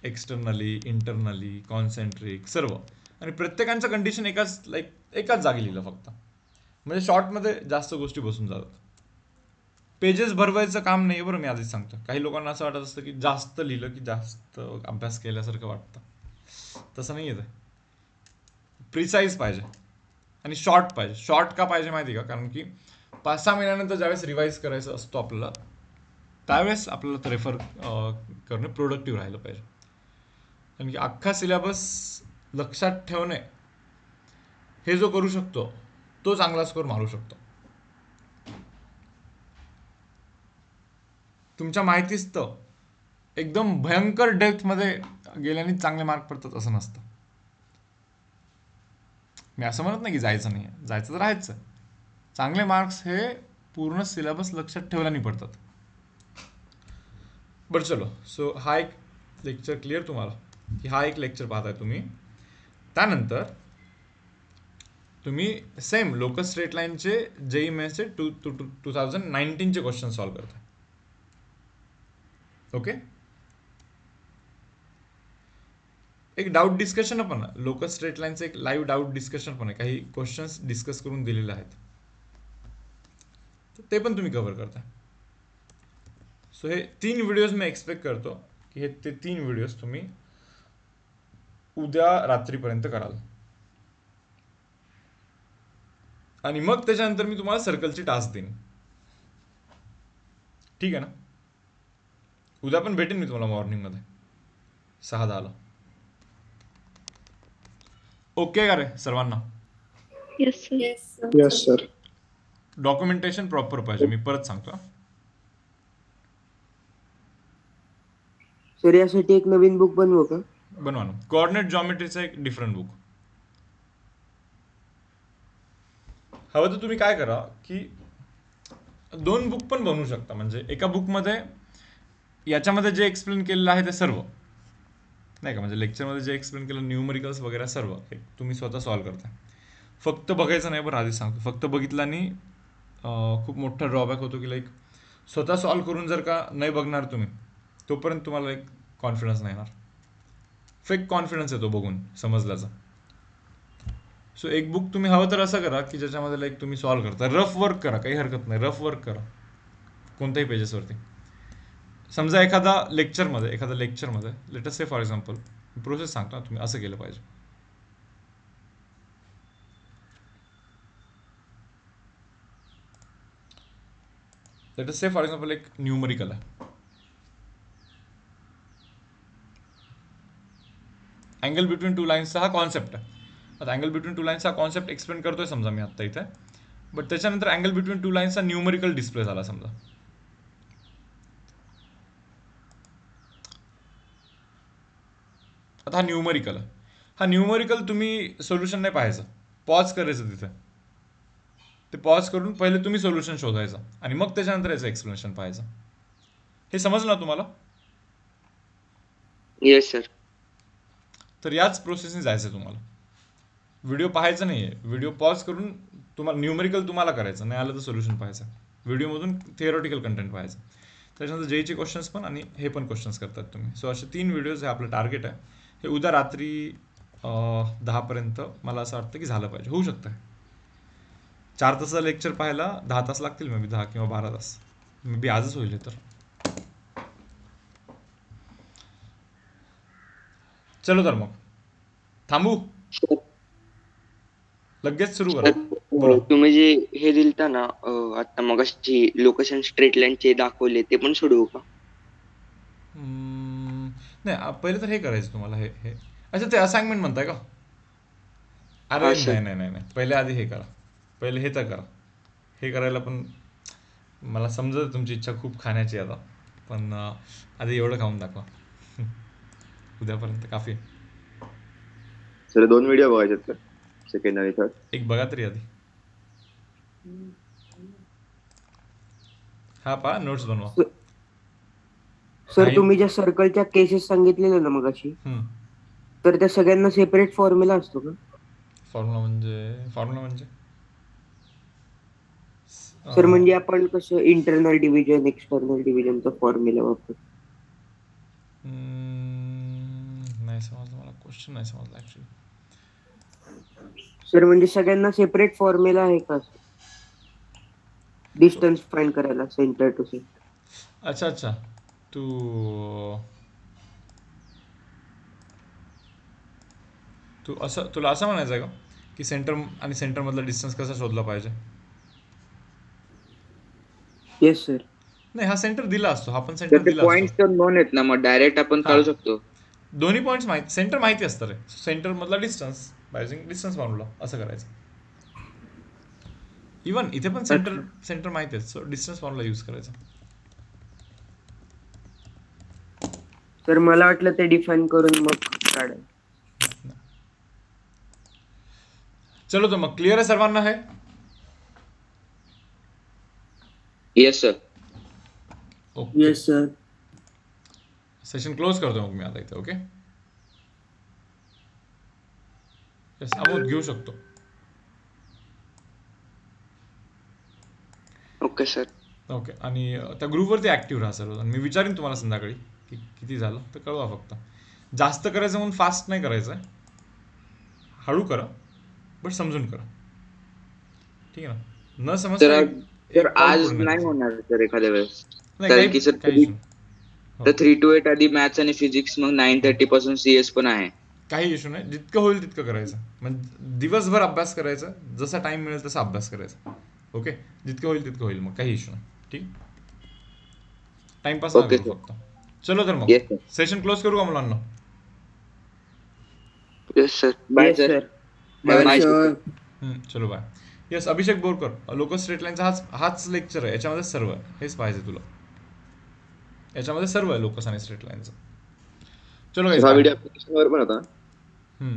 एक्सटर्नली, इंटरनली, कॉन्सेंट्रिक सर्व, आणि प्रत्येकांचं कंडिशन एकाच जागी लिहिलं फक्त. म्हणजे शॉर्टमध्ये जास्त गोष्टी बसून जातात. पेजेस भरवायचं काम नाही, बरं. मी आधीच सांगतो, काही लोकांना असं वाटत असतं की जास्त लिहिलं की जास्त अभ्यास केल्यासारखं वाटतं. तसं नाही आहे. प्रिसाईज पाहिजे आणि शॉर्ट पाहिजे. शॉर्ट का पाहिजे माहिती का, कारण की 5-6 महिन्यानंतर ज्यावेळेस रिवाईज करायचं असतो आपल्याला, त्यावेळेस आपल्याला ते रेफर करणं प्रोडक्टिव्ह राहिलं पाहिजे. कारण की अख्खा सिलेबस लक्षात ठेवणे हे जो करू शकतो तो चांगला स्कोर मारू शकतो. तुमच्या माहितीच तर एकदम भयंकर डेप्थमध्ये गेल्याने चांगले मार्क पडतात असं नसतं. मी असं म्हणत नाही की जायचं नाही आहे, जायचं तर राहायचं. चांगले मार्क्स हे पूर्ण सिलेबस लक्षात ठेवल्याने पडतात. बरं चलो, सो हा एक लेक्चर क्लिअर तुम्हाला की हा एक लेक्चर पाहताय तुम्ही. त्यानंतर तुम्ही सेम लोकस स्ट्रेट लाईनचे जेई मेन्सचे 2019चे क्वेश्चन सॉल्व्ह करताय. ओके. एक डाऊट डिस्कशन पण आहे, लोकस स्ट्रेट लाईनचं एक लाईव्ह डाऊट डिस्कशन पण आहे, काही क्वेश्चन्स डिस्कस करून दिलेले आहेत, तर ते पण तुम्ही कव्हर करताय. सो हे 3 व्हिडिओज मी एक्सपेक्ट करतो की ते 3 व्हिडिओज तुम्ही उद्या रात्रीपर्यंत कराल. आणि मग त्याच्यानंतर मी तुम्हाला सर्कलची टास्क देईन. ठीक आहे ना. उद्या पण भेटेन मी तुम्हाला मॉर्निंगमध्ये 6:10ला. ओके का रे सर्वांना? Yes sir. Yes, sir. Documentation proper पाहिजे, मी परत सांगतो. सर यासाठी एक नवीन बुक बनवू का? बनवा ना. कोऑर्डिनेट जॉमेट्रीचा एक डिफरंट बुक. हवं तर तुम्ही काय करा की 2 बुक पण बनवू शकता. म्हणजे एका बुकमध्ये याच्यामध्ये जे एक्सप्लेन केलेलं आहे ते सर्व नाही का, म्हणजे लेक्चरमध्ये जे एक्सप्लेन केलं न्यूमरिकल्स वगैरे सर्व तुम्ही स्वतः सॉल्व्ह करता. फक्त बघायचं नाही, बरं आधीच सांगतो. फक्त बघितलं आणि खूप मोठा ड्रॉबॅक होतो की लाईक स्वतः सॉल्व्ह करून जर का नाही बघणार तुम्ही, तोपर्यंत तुम्हाला एक कॉन्फिडन्स नाही येणार. फेक कॉन्फिडन्स येतो बघून समजल्याचा. सो एक बुक तुम्ही हवं तर असं करा की ज्याच्यामध्ये लाईक तुम्ही सॉल्व्ह करता, रफ वर्क करा, काही हरकत नाही, रफ वर्क करा कोणत्याही पेजेसवरती. समजा एखाद्या लेक्चरमध्ये late us say for example process सांगतो ना, तुम्ही असं केलं पाहिजे. Late us say for example एक न्यूमरिकल आहे, अँगल बिटवीन 2 लाईन्सचा हा कॉन्सेप्ट आहे. आता अँगल बिटवीन 2 लाईन्सचा कॉन्सेप्ट एक्सप्लेन करतोय समजा मी आत्ता इथे, बट त्याच्यानंतर अँगल बिटवीन 2 लाईन्सचा न्यूमरिकल डिस्प्ले झाला समजा. आता हा न्यूमरिकल आहे. हा न्यूमरिकल तुम्ही सोल्युशन नाही पाहायचं, पॉज करायचं तिथे. ते पॉज करून पहिले तुम्ही सोल्युशन शोधायचं आणि मग त्याच्यानंतर याचं एक्सप्लेनेशन पाहायचं. हे समजलं ना तुम्हाला? Yes sir. तर याच प्रोसेसने जायचं तुम्हाला. व्हिडिओ पाहायचं नाही आहे, व्हिडिओ पॉज करून तुम्हाला न्यूमरिकल तुम्हाला करायचं, नाही आलं तर सोल्युशन पाहायचं. व्हिडिओमधून थिअरॉटिकल कंटेंट पाहायचं. त्याच्यानंतर जेईचे क्वेश्चन्स पण आणि हे पण क्वेश्चन्स करतात तुम्ही. सो असे 3 व्हिडिओज हे आपलं टार्गेट आहे. हे उद्या रात्री 10पर्यंत मला असं वाटतं की झालं पाहिजे. होऊ शकतं. 4 तासाचं लेक्चर पाहायला 10 तास लागतील, मे बी 10 किंवा 12 तास. मे बी आजच होईल हे तर. चलो तर मग थांबू, लगेच सुरू करा. बोला. तुम्ही जे हे दिलता ना आता मग लोकेशन स्ट्रेट लाईनचे दाखवले ते पण सोडवू का? नाही, पहिले तर हे करायचं तुम्हाला. हे अच्छा, ते असाइनमेंट म्हणताय का? अरे हा, sir. नाही, पहिले आधी हे करा. पहिले हे तर करा. हे करायला पण मला समजत तुमची इच्छा खूप खाण्याची आता, पण आधी एवढं खाऊन दाखवा. उद्यापर्यंत काफी. सर 2 व्हिडिओ बघायचे तर सेकंड आणि थर्ड. एक बघा तरी आधी. हा पहा, नोट्स बनवा. सर नाही. तुम्ही ज्या सर्कलच्या केसेस सांगितलेल्या ना मगाशी, तर त्या सगळ्यांना सेपरेट फॉर्म्युला असतो का? फॉर्म्युला म्हणजे सर म्हणजे आपण कसं इंटरनल डिव्हिजन एक्सटर्नल डिव्हिजनचा फॉर्म्युला वापरतो. नाही समजलं मला, क्वेश्चन नाही समजला ऍक्च्युली. सर म्हणजे सगळ्यांना सेपरेट फॉर्म्युला आहे का डिस्टन्स फाइंड करायला सेंटर टू सेंटर? अच्छा, तू असं, तुला असं म्हणायचं आहे का की सेंटर आणि सेंटर मधला डिस्टन्स कसा शोधला पाहिजे? Yes sir. नाही, हा सेंटर दिला असतो, हा पण सेंटर तर ते दिला पॉइंट असतो. तर नोन आहेत ना, मग डायरेक्ट आपण काढू शकतो. दोन्ही पॉईंट्स माहिती, सेंटर माहिती असतं रे. सेंटर मधला डिस्टन्स बाय डिस्टन्स फॉर्म्युला असं करायचं. इवन इथे पण सेंटर माहिती आहे, सो डिस्टन्स फॉर्म्युला यूज करायचा. सर मला वाटलं ते डिफाईन करून मग काढायचं. चलो तर मग क्लिअर आहे सर्वांना हे? Yes sir. Okay, yes sir. Session close करतो मग मी आता इथे. ओके, येस, अमोद घेऊ शकतो. Okay sir. ओके. आणि त्या ग्रुपवरती ऍक्टिव्ह राहा सर्व. मी विचारीन तुम्हाला संध्याकाळी की किती झालं तर कळवा फक्त. जास्त करायचं म्हणून फास्ट नाही करायचं आहे. हळू करा बट समजून करा. ठीक आहे ना. न समजता तर एक पाऊल आज पुढे नाही नका. होणार सर एखाद्या वेळेस. नाही, कारण काही की सर काही issue नाही. तर 3 to 8 आधी मॅथ्स आणि फिजिक्स, मग 9:30 पासून CS पण आहे. काही इश्यू नाही. जितकं होईल तितकं करायचं. म्हणजे दिवसभर अभ्यास करायचा. जसा टाइम मिळेल तसा अभ्यास करायचा. ओके. जितकं होईल तितकं होईल. मग काही इश्यू नाही. ठीक. टाइमपास Okay, नाही करू sir. फक्त. चलो तर मग Yes, sir. सेशन क्लोज करू का मुलांना? Yes sir. Bye Yes, sir. sir. Bye. चलो bye. Yes Abhishek Borkar, locus straight लाईनचा हाच लेक्चर आहे. याच्यामध्ये सर्व आहे. हेच पाहिजे तुला. याच्यामध्ये सर्व आहे लोकस आणि स्ट्रेट लाईनचं. चलो guys, हा bye. व्हिडिओ ऍप्लिकेशनवर पण होता. हम्म.